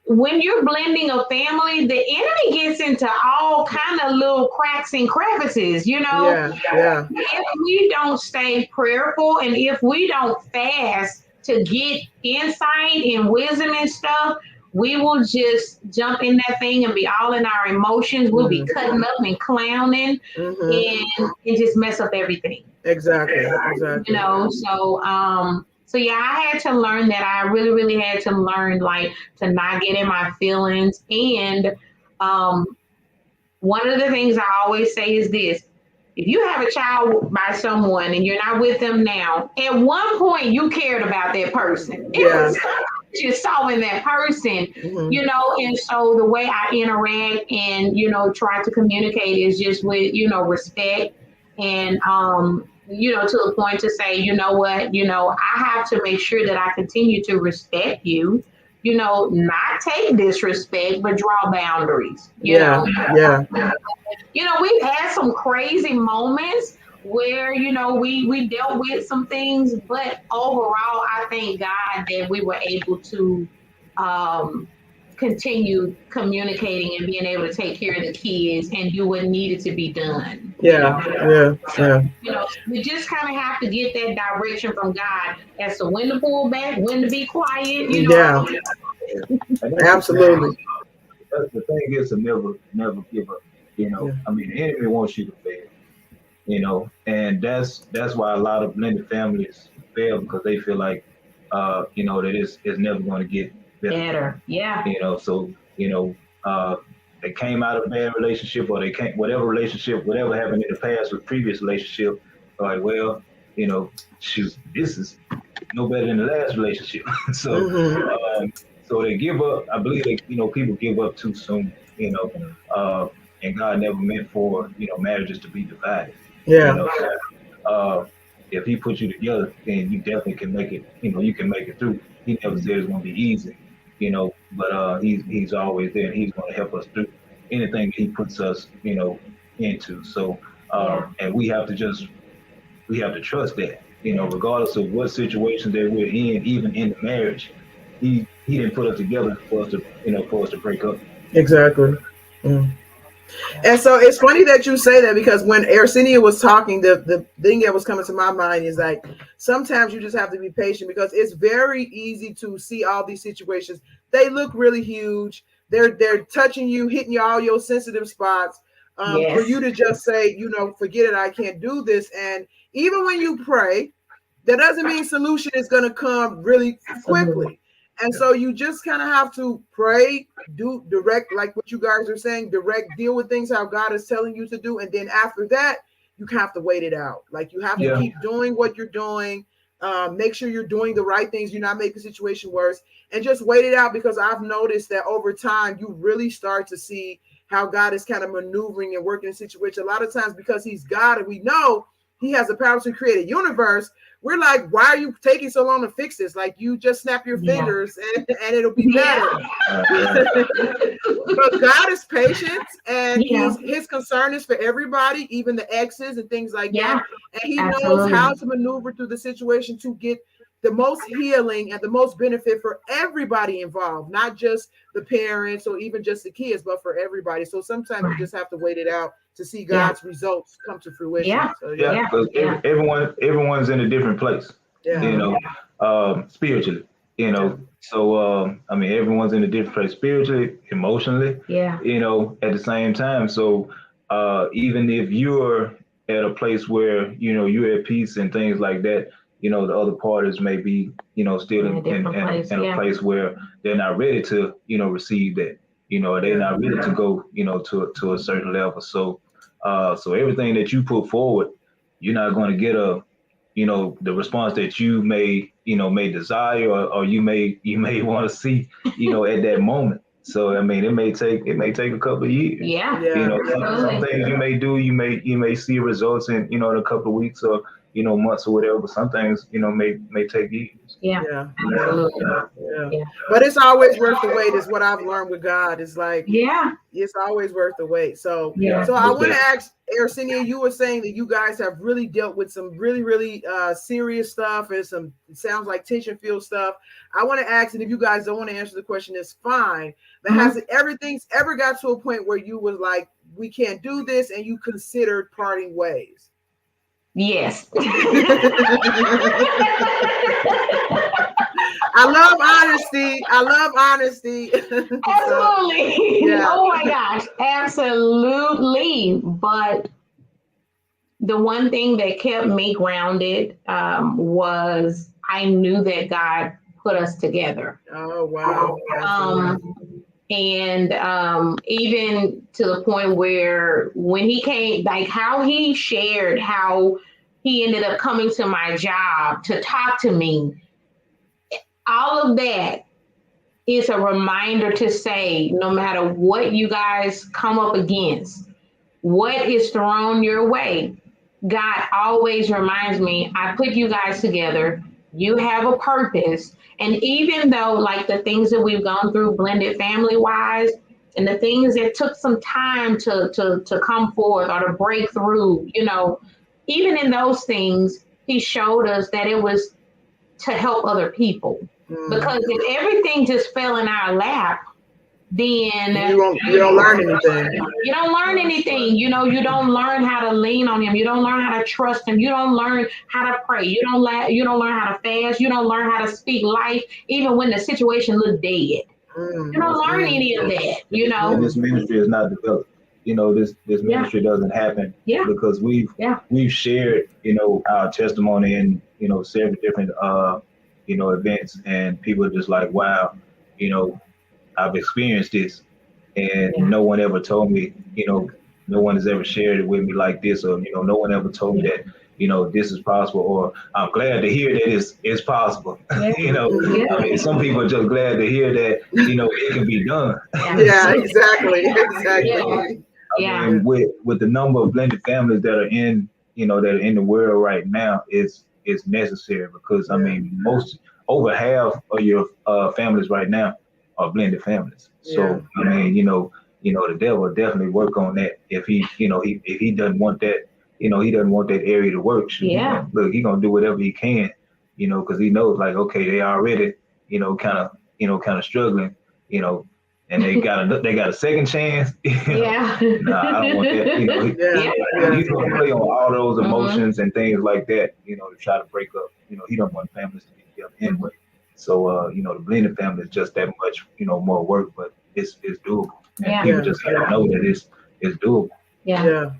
when you're blending a family, the enemy gets into all kind of little cracks and crevices, If we don't stay prayerful and if we don't fast to get insight and wisdom and stuff, we will just jump in that thing and be all in our emotions. We'll be cutting up and clowning and just mess up everything. Exactly. So yeah, I had to learn that. I really, really had to learn to not get in my feelings. And one of the things I always say is this: if you have a child by someone and you're not with them now, at one point you cared about that person. It was you saw in that person, and so the way I interact and, try to communicate is just with, respect and, to the point to say, you know what, I have to make sure that I continue to respect you, not take disrespect, but draw boundaries, you know. We've had some crazy moments where, we dealt with some things, but overall, I thank God that we were able to continue communicating and being able to take care of the kids and do what needed to be done. Yeah, yeah. You know, we just kind of have to get that direction from God as to when to pull back, when to be quiet. You know, Absolutely. The thing is to never give up. You know, I mean, the enemy wants you to fail. You know, and that's why a lot of blended families fail, because they feel like, you know, that it's never going to get better. Yeah. You know, so you know, they came out of a bad relationship, or they came whatever happened in the past with previous relationship. Like, well, you know, this is no better than the last relationship. So, so they give up. I believe people give up too soon. You know, and God never meant for marriages to be divided. Yeah. You know, if He put you together, then you definitely can make it. You know, you can make it through. He never said it's going to be easy. You know, but he's always there, and He's going to help us through anything He puts us, into. So, and we have to trust that, regardless of what situation that we're in, even in the marriage, He didn't put us together for us to break up. Exactly. And so it's funny that you say that, because when Aircinia was talking, the thing that was coming to my mind is like, sometimes you just have to be patient, because it's very easy to see all these situations. They look really huge. They're touching you, hitting you all your sensitive spots. For you to just say, forget it, I can't do this. And even when you pray, that doesn't mean solution is going to come really quickly. And so you just kind of have to pray, do direct, like what you guys are saying, deal with things how God is telling you to do. And then after that, you have to wait it out. Like, you have to keep doing what you're doing. Make sure you're doing the right things. You're not making the situation worse, and just wait it out, because I've noticed that over time, you really start to see how God is kind of maneuvering and working in situations. A lot of times, because He's God and we know He has the power to create a universe, we're like, why are you taking so long to fix this? Like, you just snap your fingers and it'll be better. But God is patient, and his concern is for everybody, even the exes and things like that. And He knows how to maneuver through the situation to get the most healing and the most benefit for everybody involved, not just the parents or even just the kids, but for everybody. So sometimes you just have to wait it out to see God's results come to fruition. Because everyone's in a different place, spiritually, So, I mean, everyone's in a different place spiritually, emotionally, at the same time. So, even if you're at a place where, you're at peace and things like that, the other parties may be, still in a place where they're not ready to, receive that, they're not ready to go, to a certain level. So, so everything that you put forward, you're not going to get the response that you may desire, or you may want to see, at that moment. So, I mean, it may take a couple of years. Some things you may do, you may see results in, in a couple of weeks or, months or whatever, but some things, may take years. But it's always worth the wait, is what I've learned with God. It's like, it's always worth the wait. So, so I want to ask Aircinia, you were saying that you guys have really dealt with some really, really serious stuff and some, it sounds like tension-filled stuff. I want to ask, and if you guys don't want to answer the question, it's fine. But has everything's ever got to a point where you was like, we can't do this, and you considered parting ways? Yes. I love honesty. Absolutely. So, oh my gosh, absolutely. But the one thing that kept me grounded was I knew that God put us together. Oh, wow. And even to the point where when He came, like how He shared how He ended up coming to my job to talk to me, all of that is a reminder to say, no matter what you guys come up against, what is thrown your way, God always reminds me, I put you guys together. You have a purpose. And even though, like, the things that we've gone through blended family wise, and the things that took some time to come forth or to break through, even in those things, He showed us that it was to help other people. Because if everything just fell in our lap, then you don't learn anything. You don't learn anything. You know, you don't learn how to lean on him. You don't learn how to trust him. You don't learn how to pray. You don't learn how to fast. You don't learn how to speak life, even when the situation looks dead. You don't learn any of that, you know. And this ministry is not developed. You know, this ministry doesn't happen because we've shared, you know, our testimony in, you know, several different you know, events, and people are just like, wow, you know, I've experienced this, and no one ever told me, you know, no one has ever shared it with me like this, or, you know, no one ever told me that, you know, this is possible, or I'm glad to hear that it's possible. You know, I mean, some people are just glad to hear that, you know, it can be done. Yeah, exactly. I mean, with the number of blended families that are in, you know, that are in the world right now, it's necessary, because I mean, over half of your families right now are blended families. So I mean, you know, the devil will definitely work on that if he, you know, if he doesn't want that, you know, he doesn't want that area to work. Look, he's gonna do whatever he can, you know, because he knows, like, okay, they already, you know, kind of struggling, you know, and they got a second chance. Nah, I don't want that. You know, he's gonna play on all those emotions and things like that, you know, to try to break up. You know, he don't want families to be together anyway. So, you know, the blended family is just that much, you know, more work, but it's doable. And people just gotta know that it's doable. Yeah.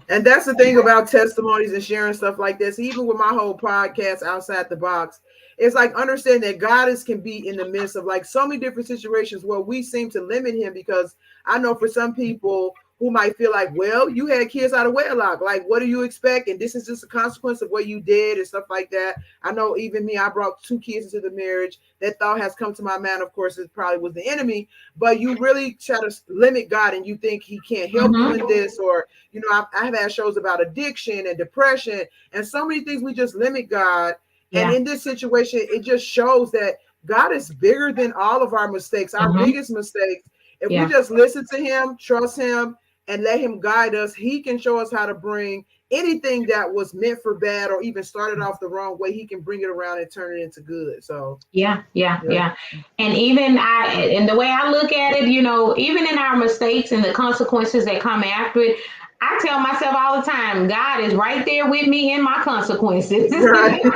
And that's the thing about testimonies and sharing stuff like this. Even with my whole podcast, Outside the Box, it's like understand that God can be in the midst of like so many different situations where we seem to limit him, because I know for some people who might feel like, well, you had kids out of wedlock. Like, what do you expect? And this is just a consequence of what you did and stuff like that. I know even me, I brought 2 kids into the marriage. That thought has come to my mind. Of course, it probably was the enemy, but you really try to limit God and you think he can't help you in this. Or, you know, I have had shows about addiction and depression and so many things. We just limit God. And in this situation, it just shows that God is bigger than all of our mistakes, our biggest mistakes. If we just listen to him, trust him, and let him guide us, he can show us how to bring anything that was meant for bad or even started off the wrong way. He can bring it around and turn it into good. So yeah. And even and the way I look at it, you know, even in our mistakes and the consequences that come after it, I tell myself all the time, God is right there with me in my consequences. Right. He's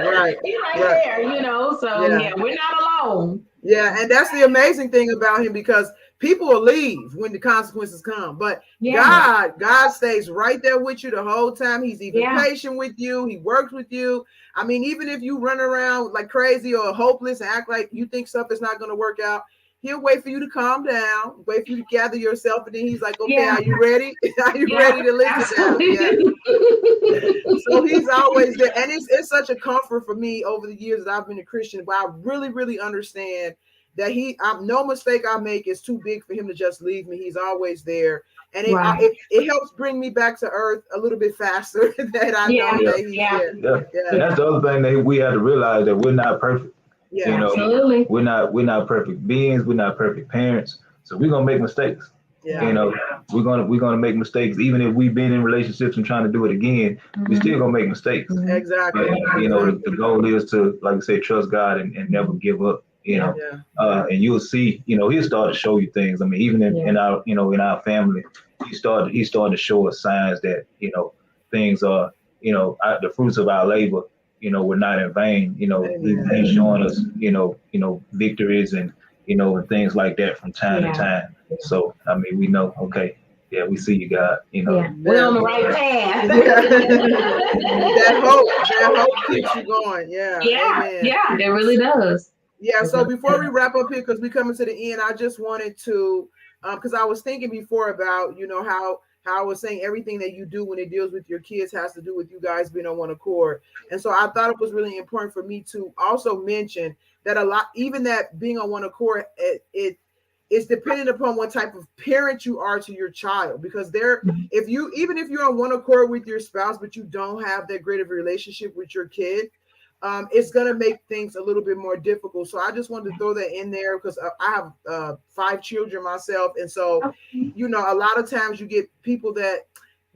right there, you know. So we're not alone. Yeah, and that's the amazing thing about him, because people will leave when the consequences come, but God stays right there with you the whole time. He's even patient with you. He works with you. I mean, even if you run around like crazy or hopeless and act like you think stuff is not going to work out, he'll wait for you to calm down, wait for you to gather yourself, and then he's like, okay, are you ready? Are you ready to listen now? So he's always there. And it's such a comfort for me over the years that I've been a Christian, but I really, really understand that no mistake I make is too big for him to just leave me. He's always there. And it helps bring me back to earth a little bit faster that I know that he's there. And that's the other thing that we have to realize, that we're not perfect. Yeah, you know, absolutely. We're not perfect beings. We're not perfect parents. So we're gonna make mistakes. You know, we're gonna make mistakes. Even if we've been in relationships and trying to do it again, we still gonna make mistakes. Exactly. But, you know, the goal is to, like I say, trust God and never give up. You know, and you'll see. You know, he'll start to show you things. I mean, even in our, you know, in our family, he started to show us signs that, you know, things are, you know, the fruits of our labor, you know, we're not in vain. You know, he's showing us, you know, victories and, you know, and things like that from time to time. So, I mean, we know, okay, we see you, God, you know. We're on the right path. That hope keeps you going. It really does. Yeah, so before we wrap up here, because we're coming to the end, I just wanted to, because I was thinking before about, you know, how I was saying everything that you do when it deals with your kids has to do with you guys being on one accord. And so I thought it was really important for me to also mention that even that being on one accord, it is dependent upon what type of parent you are to your child, because even if you're on one accord with your spouse, but you don't have that great of a relationship with your kid, it's going to make things a little bit more difficult. So I just wanted to throw that in there, because I have 5 children myself. And so, you know, a lot of times you get people that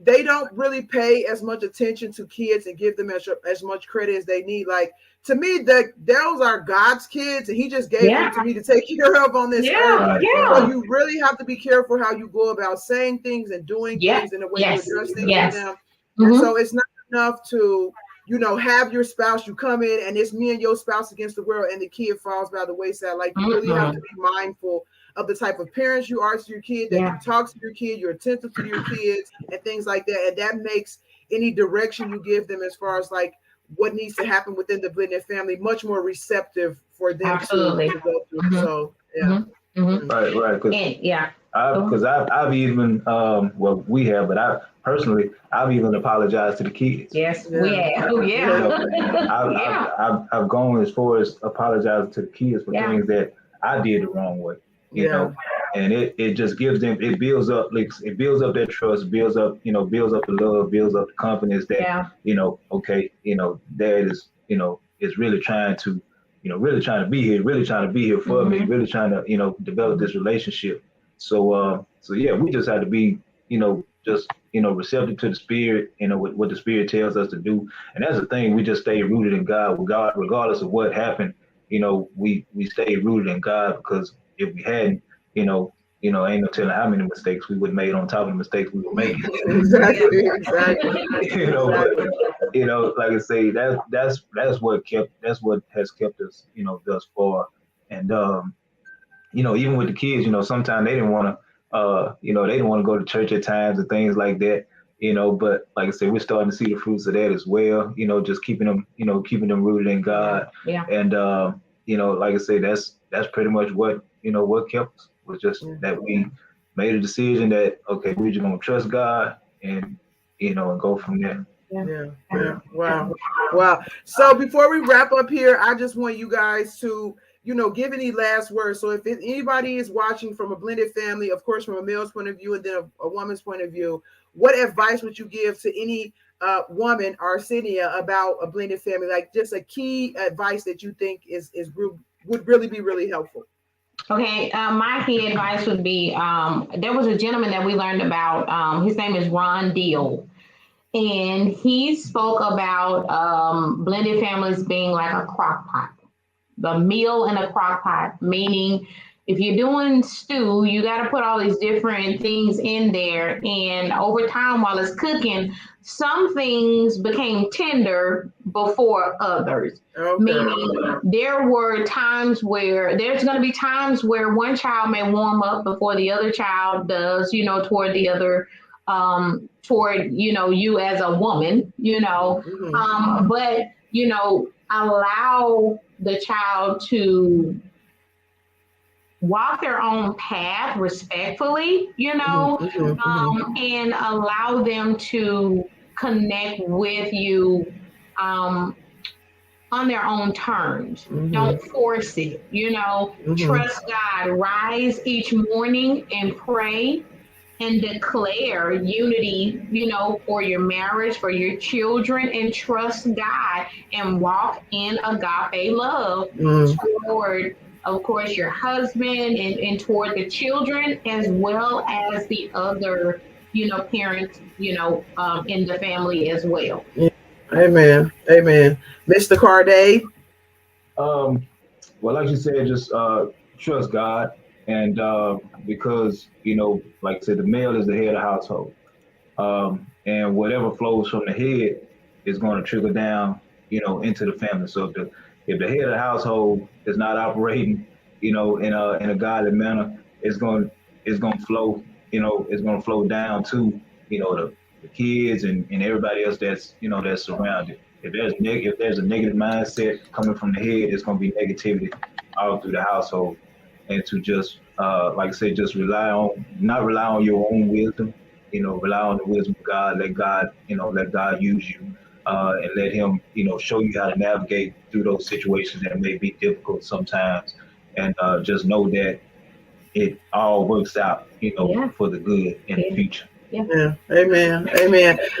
they don't really pay as much attention to kids and give them as much credit as they need. Like, to me, those are God's kids, and he just gave them to me to take care of on this earth. So you really have to be careful how you go about saying things and doing things in the way you address things with them. And so it's not enough to, you know, have your spouse, you come in and it's me and your spouse against the world and the kid falls by the wayside. Like, you really have to be mindful of the type of parents you are to your kid, that you talk to your kid, you're attentive to your kids and things like that. And that makes any direction you give them as far as like what needs to happen within the blended family much more receptive for them to go through. So right. Because I've even well, we have, but I've even apologized to the kids. Yes, we have. Oh, yeah. You know, I've gone as far as apologizing to the kids for things that I did the wrong way. You know, and it just gives them, it builds up their trust, builds up the love, builds up the confidence that you know, okay, you know, dad is, you know, is really trying to be here for me, really trying to, you know, develop this relationship. So yeah, we just have to be, you know, just, you know, receptive to the spirit, you know, what the spirit tells us to do. And that's the thing, we just stay rooted in God, regardless of what happened. You know, we stay rooted in God, because if we hadn't, you know, ain't no telling how many mistakes we would have made on top of the mistakes we were making. Exactly. You know, but, you know, like I say, that's what has kept us, you know, thus far. And you know, even with the kids, you know, sometimes they didn't want to go to church at times and things like that. You know, but like I said, we're starting to see the fruits of that as well. You know, just keeping them rooted in God. And you know, like I say, that's pretty much what kept us, was just that we made a decision that, okay, we're just gonna trust God and, you know, and go from there. Wow. So before we wrap up here, I just want you guys to, you know, give any last words. So if anybody is watching from a blended family, of course, from a male's point of view and then a woman's point of view, what advice would you give to any woman, Aircinia, about a blended family? Like, just a key advice that you think would really be really helpful. Okay, my key advice would be, there was a gentleman that we learned about. His name is Ron Deal. And he spoke about blended families being like a crock pot, the meal in a crock pot, meaning if you're doing stew, you got to put all these different things in there. And over time, while it's cooking, some things became tender before others. Okay. Meaning there's going to be times where one child may warm up before the other child does, you know, toward the other, toward, you know, you as a woman, you know, but, you know, allow the child to walk their own path respectfully, you know, and allow them to connect with you on their own terms. Don't force it, you know, trust God. Rise each morning and pray and declare unity, you know, for your marriage, for your children, and trust God and walk in agape love toward, of course, your husband and toward the children, as well as the other, you know, parents, you know, in the family as well. Amen. Mr. Carday. Well, like you said, just trust God. And because, you know, like I said, the male is the head of the household. And whatever flows from the head is going to trickle down, you know, into the family. So if the head of the household is not operating, you know, in a godly manner, it's going to flow, you know, it's going to flow down to, you know, the kids and everybody else that's, you know, that's surrounded. If there's a negative mindset coming from the head, it's going to be negativity all through the household. And to just, like I said, just not rely on your own wisdom, you know, rely on the wisdom of God. Let God use you, and let Him, you know, show you how to navigate through those situations that may be difficult sometimes. And just know that it all works out, you know, for the good in the future. Yeah. Amen.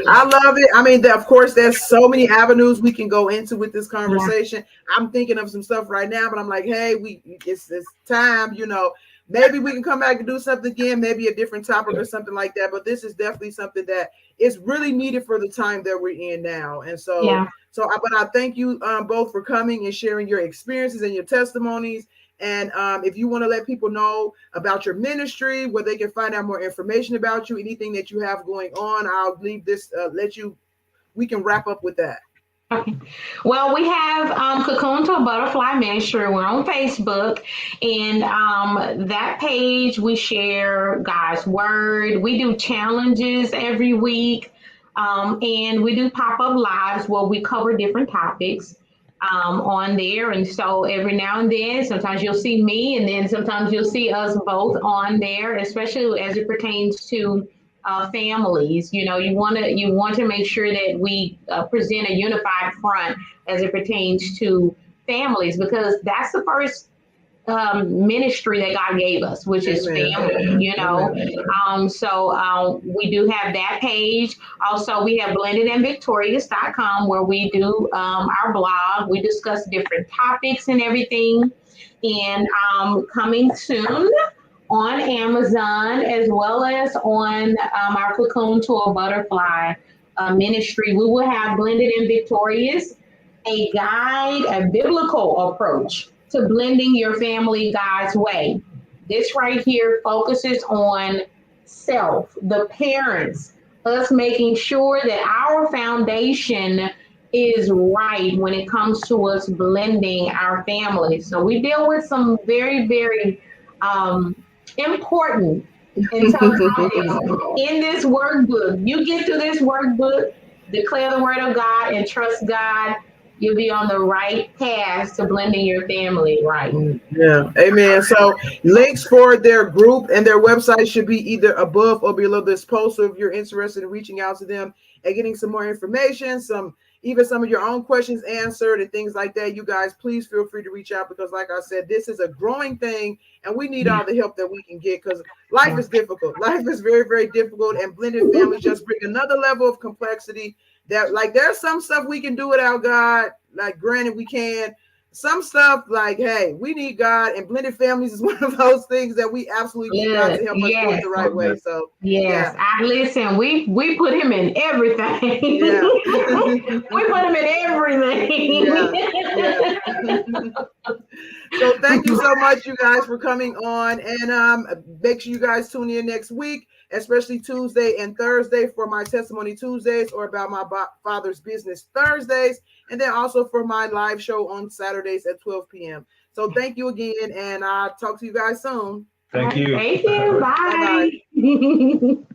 I love it. I mean, of course, there's so many avenues we can go into with this conversation. I'm thinking of some stuff right now, but I'm like, hey, it's time, you know. maybe we can come back and do something again, maybe a different topic or something like that. But this is definitely something that is really needed for the time that we're in now. And so, Yeah. But I thank you both for coming and sharing your experiences and your testimonies. And if you want to let people know about your ministry, where they can find out more information about you, anything that you have going on, I'll leave this, we can wrap up with that. Okay. Well, we have Cocoon to a Butterfly Ministry. We're on Facebook, and that page we share God's Word. We do challenges every week, and we do pop-up lives where we cover different topics on there. And so every now and then, sometimes you'll see me, and then sometimes you'll see us both on there, especially as it pertains to families. You know, you want to make sure that we present a unified front as it pertains to families, because that's the first ministry that God gave us, which is family, you know. So we do have that page. Also, we have blendedandvictorious.com, where we do our blog. We discuss different topics and everything. And coming soon on Amazon, as well as on our Cocoon to a Butterfly ministry, we will have Blended and Victorious, a guide, a biblical approach to blending your family God's way. This right here focuses on self, the parents, us making sure that our foundation is right when it comes to us blending our families. So we deal with some very, very important and tough topics in this workbook. You get through this workbook, declare the word of God, and trust God. You'll be on the right path to blending your family right. Yeah, amen. So links for their group and their website should be either above or below this post. So if you're interested in reaching out to them and getting some more information, even some of your own questions answered and things like that, you guys, please feel free to reach out, because like I said, this is a growing thing and we need all the help that we can get, because life is difficult. Life is very, very difficult, and blended families just bring another level of complexity that, like, there's some stuff we can do without God. Like, granted, we can. Some stuff, like, hey, we need God, and blended families is one of those things that we absolutely need God to help us do it the right way. So yes, I listen. We put him in everything. Yeah. We put him in everything. Yeah. So thank you so much, you guys, for coming on, and make sure you guys tune in next week, especially Tuesday and Thursday for my Testimony Tuesdays, or About My Father's Business Thursdays, and then also for my live show on Saturdays at 12 p.m. So thank you again, and I'll talk to you guys soon. Thank you. Thank you. Bye. Bye.